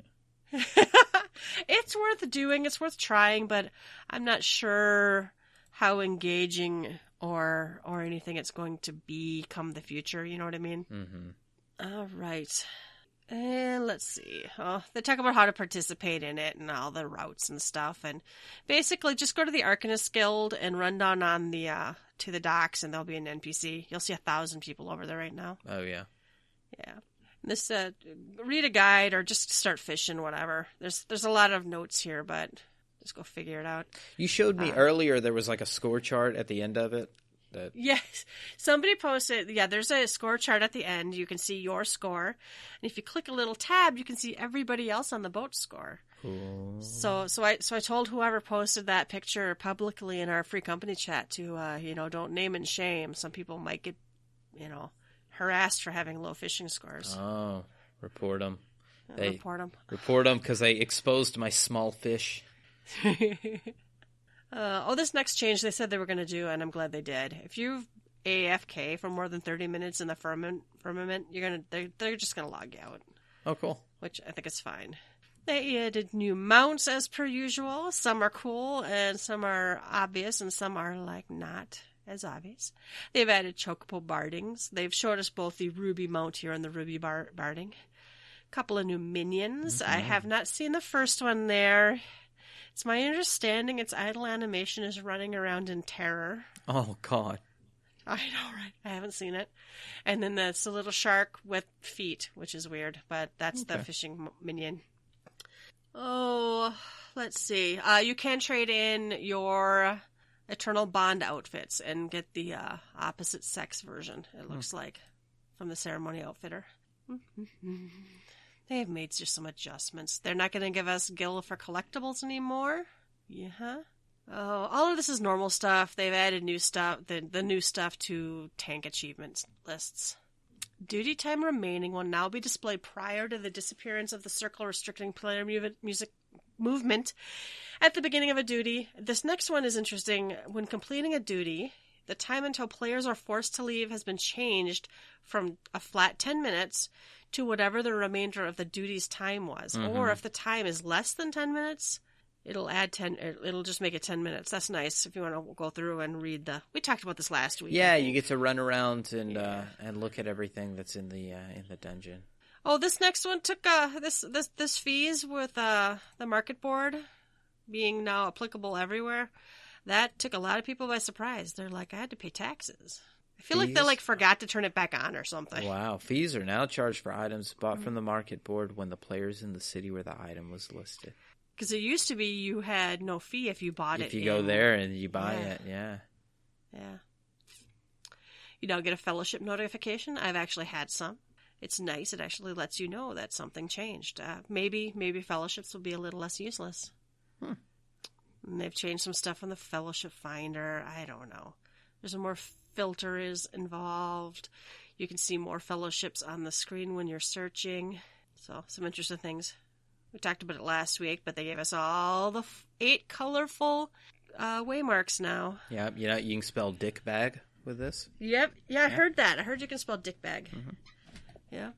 It's worth doing. It's worth trying, but I'm not sure how engaging or anything it's going to become the future. You know what I mean? Mm-hmm. All right. And let's see. Oh, they talk about how to participate in it and all the routes and stuff. And basically, just go to the Arcanist Guild and run down on the to the docks, and there'll be an NPC. You'll see 1,000 people over there right now. Oh yeah. Yeah. This read a guide or just start fishing. Whatever. There's a lot of notes here, but just go figure it out. You showed me earlier there was like a score chart at the end of it. Yes. Somebody posted, there's a score chart at the end. You can see your score. And if you click a little tab, you can see everybody else on the boat score. Cool. So I told whoever posted that picture publicly in our free company chat to, don't name and shame. Some people might get, harassed for having low fishing scores. Oh, report them. Report them. Report them because they exposed my small fish. This next change they said they were going to do, and I'm glad they did. If you've AFK for more than 30 minutes in the firmament, they're just going to log you out. Oh, cool. Which I think is fine. They added new mounts as per usual. Some are cool, and some are obvious, and some are not as obvious. They've added chocobo bardings. They've showed us both the ruby mount here and the ruby barding. A couple of new minions. Mm-hmm. I have not seen the first one there. It's my understanding its idle animation is running around in terror. Oh, God. I know, right? I haven't seen it. And then there's a little shark with feet, which is weird, but that's the fishing minion. Oh, let's see. You can trade in your Eternal Bond outfits and get the opposite sex version, it looks like, from the Ceremony Outfitter. They have made just some adjustments. They're not going to give us Gil for collectibles anymore. Yeah. Oh, all of this is normal stuff. They've added new stuff, the new stuff to tank achievement lists. Duty time remaining will now be displayed prior to the disappearance of the circle restricting player movement at the beginning of a duty. This next one is interesting. When completing a duty, the time until players are forced to leave has been changed from a flat 10 minutes to whatever the remainder of the duty's time was. Or if the time is less than 10 minutes, it'll add 10. It'll just make it 10 minutes. That's nice if you want to go through and read the. We talked about this last week. Yeah, you get to run around and look at everything that's in the dungeon. Oh, this next one took this fees with the market board being now applicable everywhere. That took a lot of people by surprise. They're like, I had to pay taxes. I feel like they forgot to turn it back on or something. Wow. Fees are now charged for items bought from the market board when the player's in the city where the item was listed. Because it used to be you had no fee if you bought it. If you go there and you buy it, yeah. Yeah. You now get a fellowship notification. I've actually had some. It's nice. It actually lets you know that something changed. Maybe fellowships will be a little less useless. And they've changed some stuff on the fellowship finder. I don't know. There's more filters involved. You can see more fellowships on the screen when you're searching. So some interesting things. We talked about it last week, but they gave us all the 8 colorful waymarks now. Yeah, you can spell dick bag with this. Yep. Yeah, I heard that. I heard you can spell dick bag. Yeah.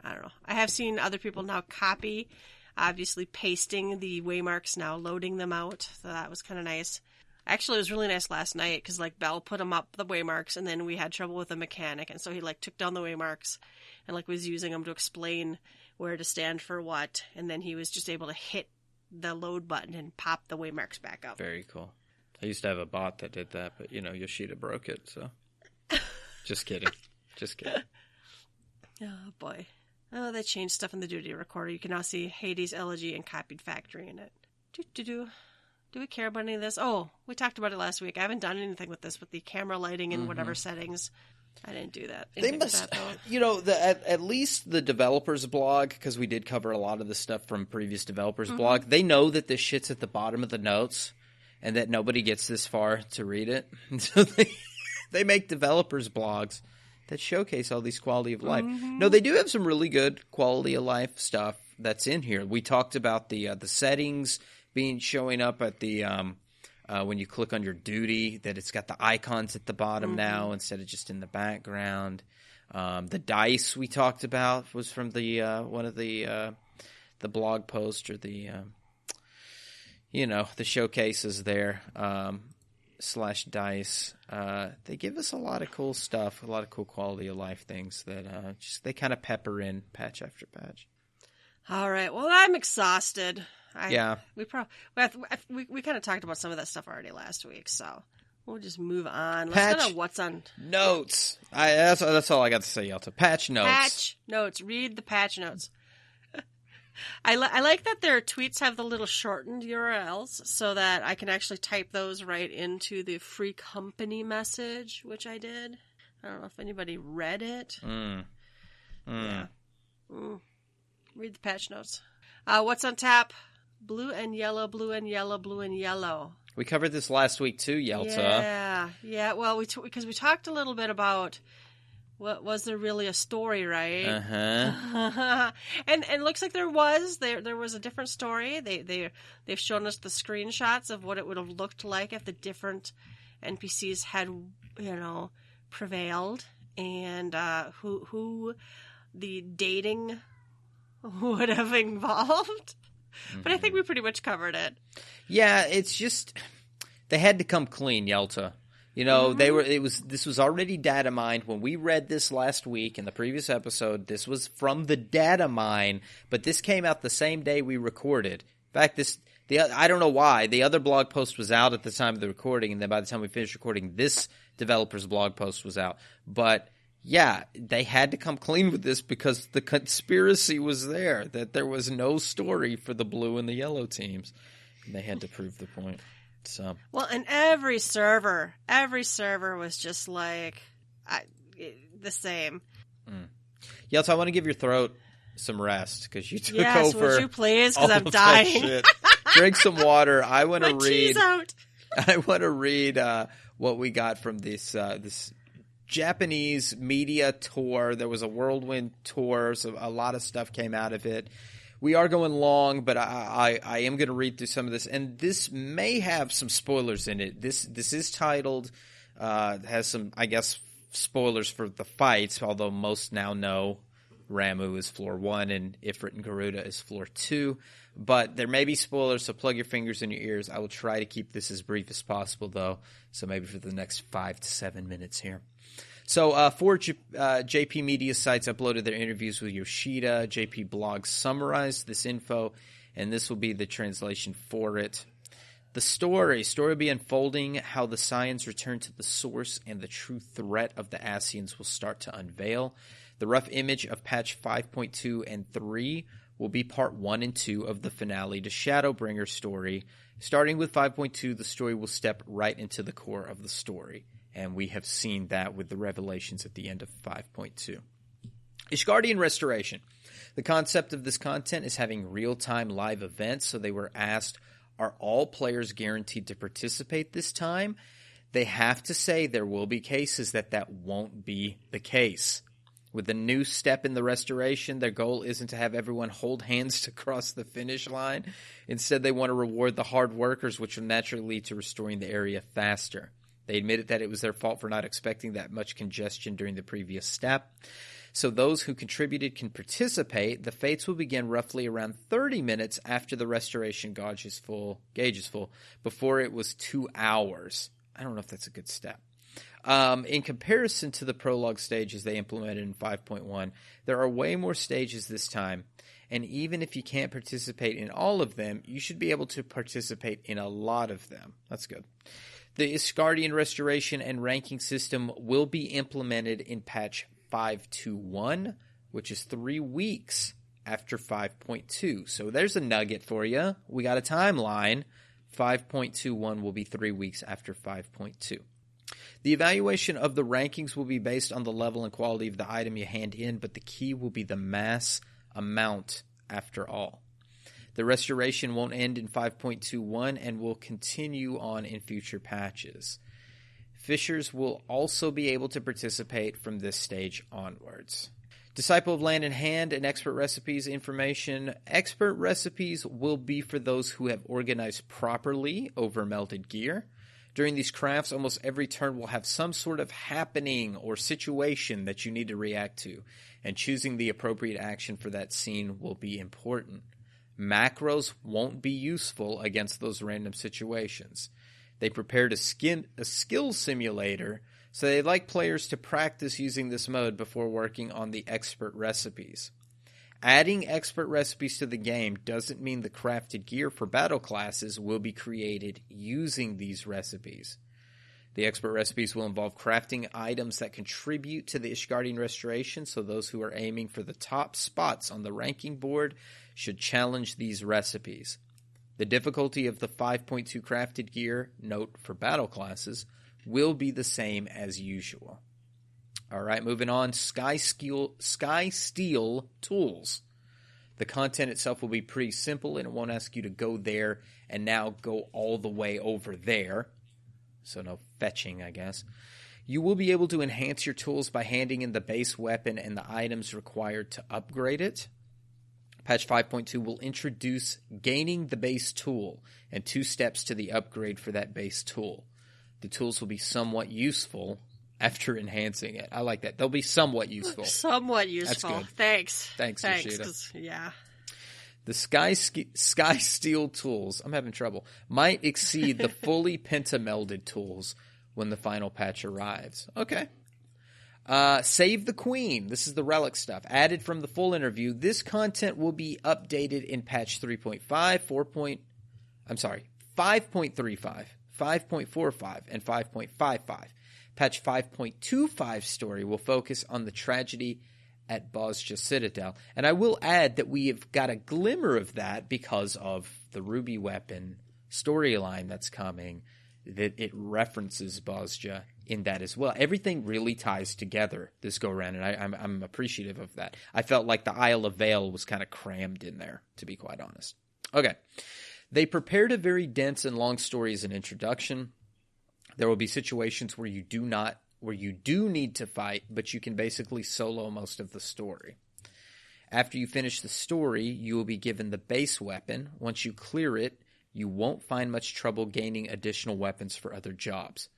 I don't know. I have seen other people now copy, obviously pasting the waymarks now, loading them out. So that was kind of nice. Actually, it was really nice last night because Bell put them up, the waymarks, and then we had trouble with the mechanic. And so he took down the waymarks and was using them to explain where to stand for what. And then he was just able to hit the load button and pop the waymarks back up. Very cool. I used to have a bot that did that, but Yoshida broke it. So just kidding. Just kidding. Oh, boy. Oh, they changed stuff in the duty recorder. You can now see Hades, Elegy, and Copied Factory in it. Do we care about any of this? Oh, we talked about it last week. I haven't done anything with this, with the camera lighting and whatever settings. I didn't do that. They must, at least the developers blog, because we did cover a lot of the stuff from previous developers blog, they know that this shit's at the bottom of the notes and that nobody gets this far to read it. So they make developers blogs that showcase all these quality of life. No, they do have some really good quality of life stuff that's in here. We talked about the settings showing up at the when you click on your duty, that it's got the icons at the bottom now instead of just in the background. The dice we talked about was from the one of the blog posts or the the showcases there. /dice. They give us a lot of cool stuff, a lot of cool quality of life things that they kind of pepper in patch after patch. All right. Well, I'm exhausted. We kind of talked about some of that stuff already last week, so we'll just move on. Let's go to what's on notes. That's all I got to say, Yelta. Patch notes. Patch notes. Read the patch notes. I like that their tweets have the little shortened URLs so that I can actually type those right into the free company message, which I did. I don't know if anybody read it. Yeah. Read the patch notes. What's on tap? Blue and yellow, blue and yellow, blue and yellow. We covered this last week too, Yelta. Yeah. Well, because we talked a little bit about what was there really a story, right? And it looks like there was. There was a different story. They've shown us the screenshots of what it would have looked like if the different NPCs had prevailed, and who the dating would have involved. But I think we pretty much covered it. Yeah, it's just they had to come clean, Yelta. This was already data mined when we read this last week in the previous episode. This was from the data mine, but this came out the same day we recorded. In fact, I don't know why the other blog post was out at the time of the recording, and then by the time we finished recording, this developer's blog post was out. But yeah, they had to come clean with this because the conspiracy was there, that there was no story for the blue and the yellow teams. And they had to prove the point. So well, and every server was just the same. Yelta, I want to give your throat some rest because you took over. Yes, would you please? Because I'm dying. Drink some water. I want to read. Out. I want to read what we got from this Japanese media tour. There was a whirlwind tour, so a lot of stuff came out of it. We are going long, but I am going to read through some of this, and this may have some spoilers in it. This is titled, has some, I guess, spoilers for the fights, although most now know Ramu is floor 1 and Ifrit and Garuda is floor 2. But there may be spoilers, so plug your fingers in your ears. I will try to keep this as brief as possible, though, so maybe for the next 5 to 7 minutes here. So 4 JP Media sites uploaded their interviews with Yoshida. JP Blog summarized this info, and this will be the translation for it. The story will be unfolding how the Saiyans return to the source and the true threat of the Asians will start to unveil. The rough image of patch 5.2 and 3 will be part 1 and 2 of the finale to Shadowbringer story. Starting with 5.2, the story will step right into the core of the story. And we have seen that with the revelations at the end of 5.2. Ishgardian Restoration. The concept of this content is having real-time live events, so they were asked, are all players guaranteed to participate this time? They have to say there will be cases that won't be the case. With the new step in the restoration, their goal isn't to have everyone hold hands to cross the finish line. Instead, they want to reward the hard workers, which will naturally lead to restoring the area faster. They admitted that it was their fault for not expecting that much congestion during the previous step. So those who contributed can participate. The fates will begin roughly around 30 minutes after the restoration gauge is full. Before it was 2 hours. I don't know if that's a good step. In comparison to the prologue stages they implemented in 5.1, there are way more stages this time. And even if you can't participate in all of them, you should be able to participate in a lot of them. That's good. The Ishgardian restoration and ranking system will be implemented in patch 5.2.1, which is 3 weeks after 5.2. So there's a nugget for you. We got a timeline. 5.2.1 will be 3 weeks after 5.2. The evaluation of the rankings will be based on the level and quality of the item you hand in, but the key will be the mass amount after all. The restoration won't end in 5.2.1 and will continue on in future patches. Fishers will also be able to participate from this stage onwards. Disciple of Land in Hand and Expert Recipes information. Expert Recipes will be for those who have organized properly over melted gear. During these crafts, almost every turn will have some sort of happening or situation that you need to react to, and choosing the appropriate action for that scene will be important. Macros won't be useful against those random situations. They prepared a skill simulator, so they'd like players to practice using this mode before working on the expert recipes. Adding expert recipes to the game doesn't mean the crafted gear for battle classes will be created using these recipes. The expert recipes will involve crafting items that contribute to the Ishgardian restoration, so those who are aiming for the top spots on the ranking board should challenge these recipes. The difficulty of the 5.2 crafted gear, note for battle classes, will be the same as usual. All right, moving on. Sky Steel tools. The content itself will be pretty simple, and it won't ask you to go there and now go all the way over there. So no fetching, I guess. You will be able to enhance your tools by handing in the base weapon and the items required to upgrade it. Patch 5.2 will introduce gaining the base tool and 2 steps to the upgrade for that base tool. The tools will be somewhat useful after enhancing it. I like that. They'll be somewhat useful. Somewhat useful. That's good. Thanks, Yoshida. Yeah. The Sky Steel tools, I'm having trouble, might exceed the fully pentamelded tools when the final patch arrives. Okay. Save the Queen. This is the relic stuff. Added from the full interview. This content will be updated in patch 3.5, 5.35, 5.45, and 5.55. Patch 5.25 story will focus on the tragedy at Bosja Citadel. And I will add that we have got a glimmer of that because of the Ruby Weapon storyline that's coming, that it references Bosja in that as well. Everything really ties together this go-around, and I'm appreciative of that. I felt like the Isle of Vale was kind of crammed in there, to be quite honest. Okay. They prepared a very dense and long story as an introduction. There will be situations where you do not where you do need to fight, but you can basically solo most of the story. After you finish the story, you will be given the base weapon. Once you clear it, you won't find much trouble gaining additional weapons for other jobs.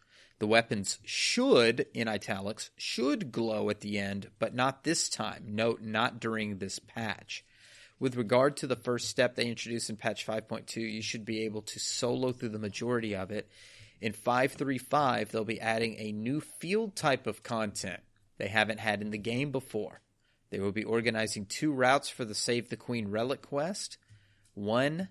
The weapons should, in italics, should glow at the end, but not this time. Note, not during this patch. With regard to the first step they introduced in patch 5.2, you should be able to solo through the majority of it. In 5.3.5, they'll be adding a new field type of content they haven't had in the game before. They will be organizing 2 routes for the Save the Queen Relic quest. One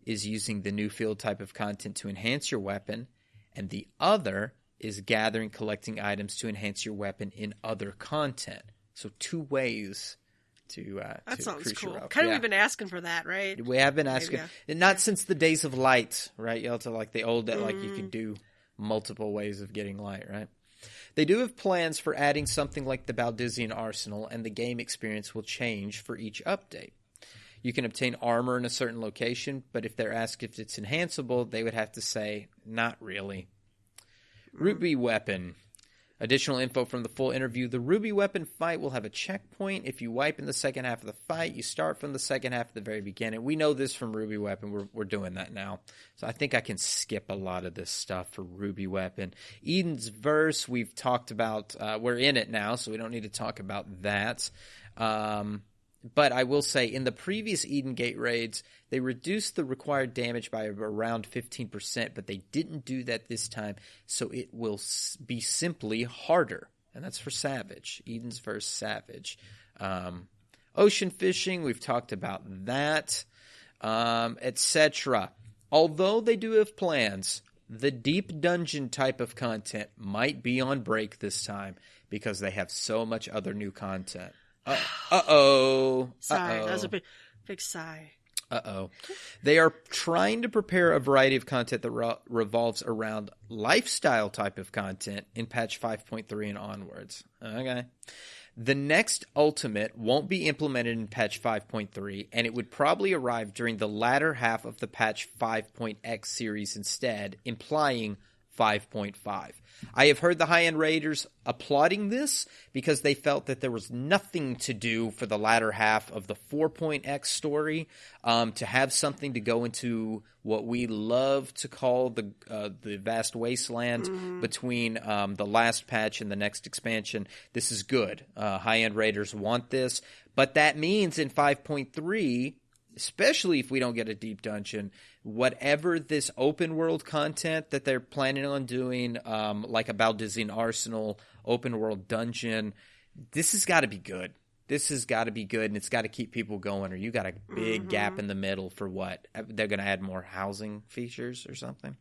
is using the new field type of content to enhance your weapon, and the other is gathering, collecting items to enhance your weapon in other content. So 2 ways to that sounds cool. Route. Kind of we've been asking for that, right? We have been asking, not since the days of light, right? Yelta, like the old that like you could do multiple ways of getting light, right? They do have plans for adding something like the Baldizian Arsenal, and the game experience will change for each update. You can obtain armor in a certain location, but if they're asked if it's enhanceable, they would have to say, not really. Ruby weapon. Additional info from the full interview. The Ruby weapon fight will have a checkpoint. If you wipe in the second half of the fight, you start from the second half at the very beginning. We know this from Ruby weapon. We're doing that now. So I think I can skip a lot of this stuff for Ruby weapon. Eden's Verse, we've talked about. We're in it now, so we don't need to talk about that. But I will say, in the previous Eden Gate raids, they reduced the required damage by around 15%, but they didn't do that this time, so it will be simply harder. And that's for Savage. Eden's Verse Savage. Ocean fishing, we've talked about that, etc. Although they do have plans, the deep dungeon type of content might be on break this time because they have so much other new content. Uh-oh. Sorry, that was a big sigh. Uh-oh. They are trying to prepare a variety of content that revolves around lifestyle type of content in patch 5.3 and onwards. Okay. The next ultimate won't be implemented in patch 5.3, and it would probably arrive during the latter half of the patch 5.x series instead, implying 5.5. I have heard the high-end raiders applauding this because they felt that there was nothing to do for the latter half of the 4.x story, to have something to go into what we love to call the vast wasteland between the last patch and the next expansion. This is good. High-end raiders want this, but that means in 5.3, especially if we don't get a deep dungeon, whatever this open world content that they're planning on doing, like a Baldizian Arsenal open world dungeon, this has got to be good. This has got to be good, and it's got to keep people going, or you got a big gap in the middle for what? They're going to add more housing features or something?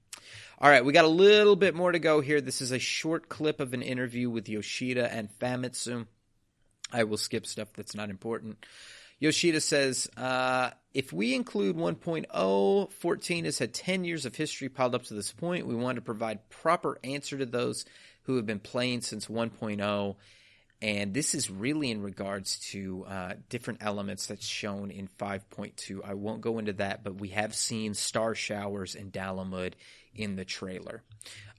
All right, we got a little bit more to go here. This is a short clip of an interview with Yoshida and Famitsu. I will skip stuff that's not important. Yoshida says, if we include 1.0, 14 has had 10 years of history piled up to this point. We want to provide proper answer to those who have been playing since 1.0. And this is really in regards to different elements that's shown in 5.2. I won't go into that, but we have seen Star Showers and Dalamud in the trailer.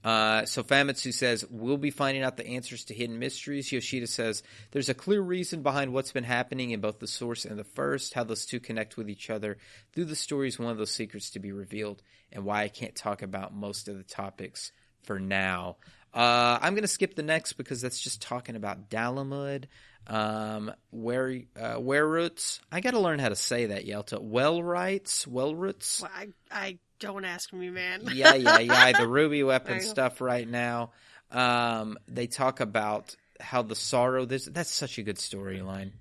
So Famitsu says, we'll be finding out the answers to hidden mysteries. Yoshida says, there's a clear reason behind what's been happening in both the source and the first, how those two connect with each other. Through the story is one of those secrets to be revealed, and why I can't talk about most of the topics for now. I'm going to skip the next because that's just talking about Dalamud. Wereroots. I got to learn how to say that, Yelta. Wellroots? Well, I don't ask me, man. Yeah. The Ruby weapon stuff right now. They talk about how the sorrow. That's such a good storyline.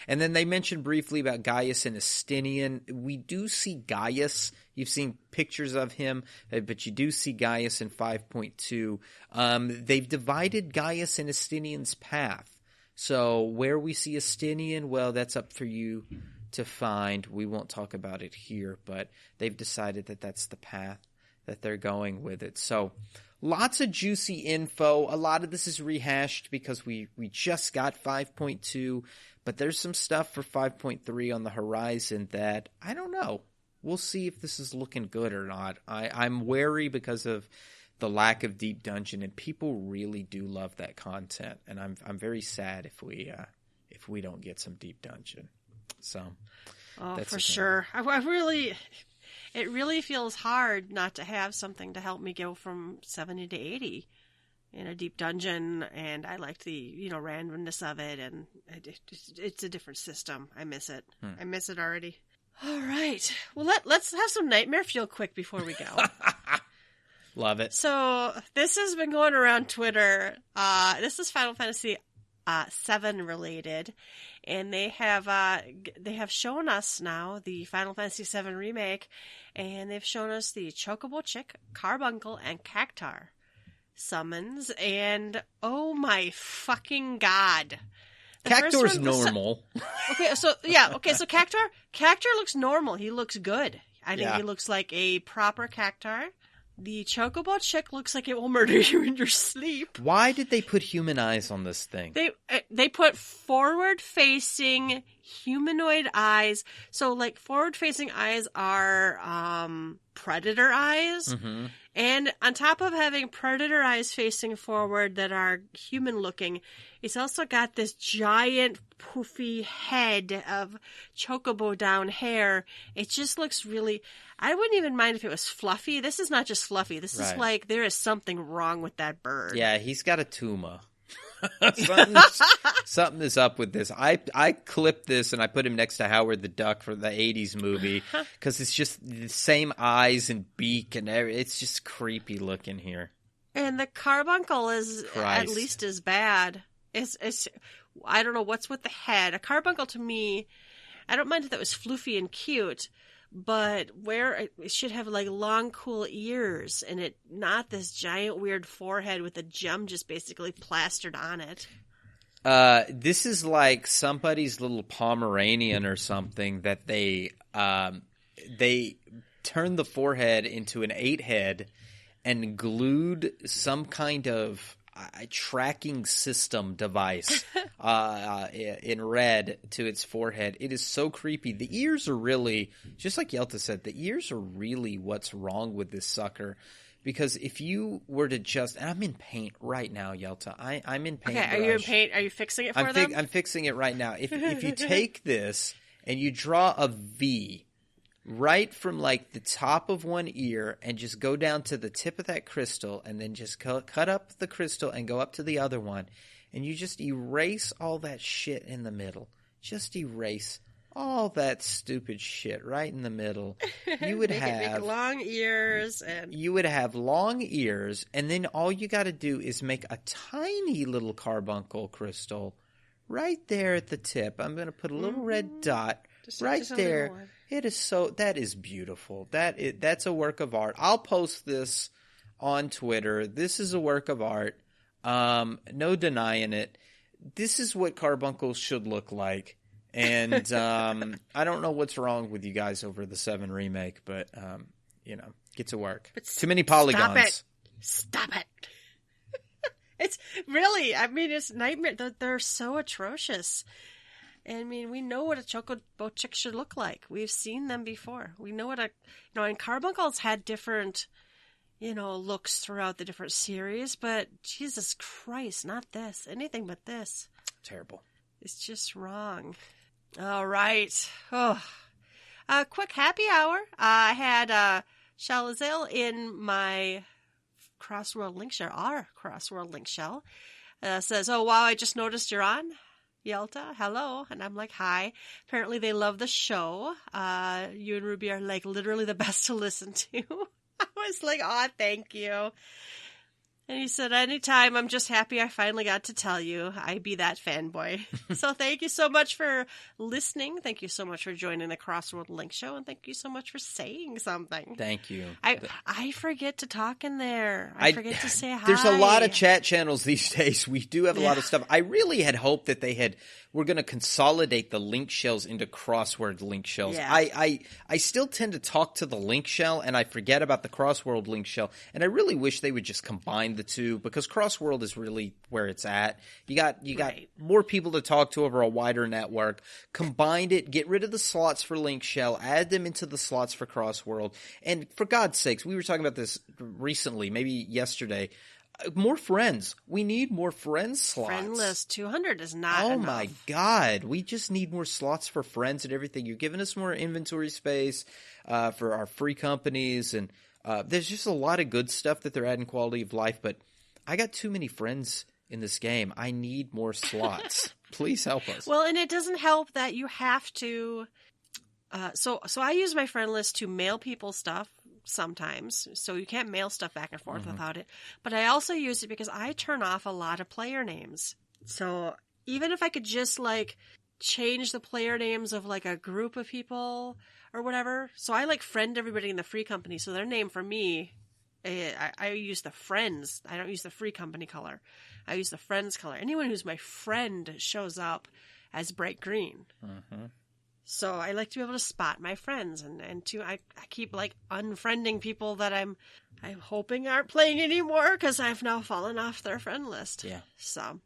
And then they mentioned briefly about Gaius and Astinian. We do see Gaius. You've seen pictures of him, but you do see Gaius in 5.2. They've divided Gaius and Astinian's path. So where we see Astinian, well, that's up for you to find. We won't talk about it here, but they've decided that that's the path that they're going with it. So lots of juicy info. A lot of this is rehashed because we just got 5.2, but there's some stuff for 5.3 on the horizon that I don't know. We'll see if this is looking good or not. I'm wary because of the lack of deep dungeon, and people really do love that content, and I'm very sad if we don't get some deep dungeon. So, for sure. It really feels hard not to have something to help me go from 70 to 80 in a deep dungeon, and I like the randomness of it, and it's a different system. I miss it. I miss it already. All right. Well, let's have some nightmare fuel quick before we go. Love it. So this has been going around Twitter. This is Final Fantasy 7 related, and they have shown us now the Final Fantasy 7 Remake, and they've shown us the Chocobo Chick, Carbuncle, and Cactar summons, and oh my fucking god. Cactar's normal. So Cactar looks normal. He looks good. I think he looks like a proper Cactar. The Chocobo Chick looks like it will murder you in your sleep. Why did they put human eyes on this thing? They put forward-facing humanoid eyes. So, like, forward-facing eyes are predator eyes. Mm-hmm. And on top of having predator eyes facing forward that are human-looking, it's also got this giant poofy head of chocobo down hair. It just looks really... I wouldn't even mind if it was fluffy. This is not just fluffy. This is like there is something wrong with that bird. Yeah, he's got a tumor. Something is up with this. I clipped this and I put him next to Howard the Duck for the 80s movie because it's just the same eyes and beak and it's just creepy looking here. And the carbuncle is at least as bad. It's I don't know what's with the head. A carbuncle to me, I don't mind if that was floofy and cute, but where it should have like long, cool ears and it not this giant weird forehead with a gem just basically plastered on it. This is like somebody's little Pomeranian or something that they turned the forehead into an 8-head and glued some kind of tracking system device in red to its forehead. It is so creepy. The ears are really, just like Yelta said, the ears are really what's wrong with this sucker. Because if you were to just, and I'm in paint right now, Yelta. I'm in paint. Okay, are you in paint? Are you fixing it for them? I'm fixing it right now. If you take this and you draw a V right from like the top of one ear and just go down to the tip of that crystal and then just cut up the crystal and go up to the other one and you just erase all that shit in the middle. Just erase all that stupid shit right in the middle. You would have long ears and you would have long ears, and then all you got to do is make a tiny little carbuncle crystal right there at the tip. I'm going to put a little red dot right there. It is that is beautiful. That's a work of art. I'll post this on Twitter. This is a work of art. No denying it. This is what carbuncles should look like. And I don't know what's wrong with you guys over the 7 remake, but get to work. But too many polygons. Stop it. It's really, it's nightmare. They're so atrocious. I mean, we know what a chocobo chick should look like. We've seen them before. We know and carbuncles had different, looks throughout the different series, but Jesus Christ, not this. Anything but this. Terrible. It's just wrong. All right. Oh. A quick happy hour. I had Shalazel in my Crossworld Link Shell, our Crossworld Link Shell. Says, oh, wow, I just noticed you're on. Yelta, hello. And I'm like, hi. Apparently they love the show. You and Ruby are like literally the best to listen to. I was like, oh, thank you. And he said, anytime, I'm just happy I finally got to tell you. I be that fanboy. So thank you so much for listening. Thank you so much for joining the Crossworld Link Show. And thank you so much for saying something. Thank you. I forget to talk in there. I forget to say hi. There's a lot of chat channels these days. We do have a lot of stuff. I really had hoped that we're going to consolidate the link shells into crossword link shells. Yeah. I still tend to talk to the link shell and I forget about the crossword link shell. And I really wish they would just combine the two because Crossworld is really where it's at. You got Right. more people to talk to over a wider network. Combine it, get rid of the slots for Link Shell, add them into the slots for Crossworld. And for God's sakes, we were talking about this recently, maybe yesterday. More friends. We need more friends slots. Friend list 200 is not Oh enough. my God. We just need more slots for friends and everything. You're giving us more inventory space for our free companies. And there's just a lot of good stuff that they're adding quality of life. But I got too many friends in this game. I need more slots. Please help us. Well, and it doesn't help that you have to... So I use my friend list to mail people stuff sometimes. So you can't mail stuff back and forth without it. But I also use it because I turn off a lot of player names. So even if I could just like change the player names of like a group of people or whatever. So I like friend everybody in the free company. So their name for me, I use the friends. I don't use the free company color. I use the friends color. Anyone who's my friend shows up as bright green. So I like to be able to spot my friends, and I keep like unfriending people that I'm hoping aren't playing anymore because I've now fallen off their friend list. Yeah. So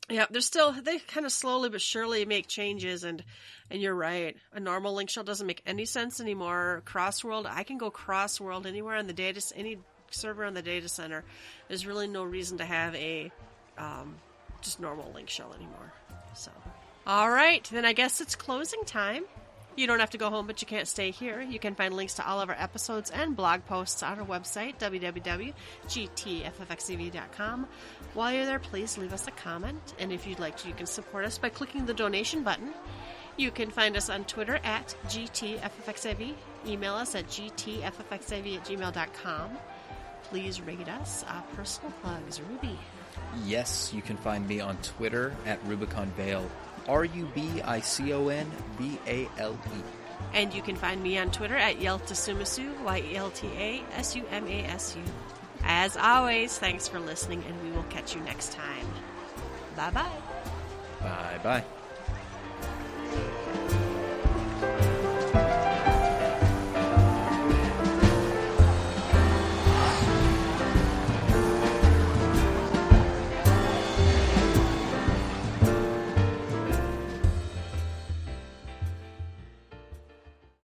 yeah, they kind of slowly but surely make changes, and you're right. A normal link shell doesn't make any sense anymore. Crossworld, I can go crossworld anywhere on the any server on the data center. There's really no reason to have a just normal link shell anymore. So. All right, then I guess it's closing time. You don't have to go home, but you can't stay here. You can find links to all of our episodes and blog posts on our website, www.gtffxev.com. While you're there, please leave us a comment. And if you'd like to, you can support us by clicking the donation button. You can find us on Twitter at GTFFXev. Email us at gtffxev@gmail.com. Please rate us. Personal plugs, Ruby. Yes, you can find me on Twitter at Rubicon Vale. RUBICONVALE. And you can find me on Twitter at Yelta Sumasu, YELTASUMASU. As always, thanks for listening, and we will catch you next time. Bye-bye. Bye-bye.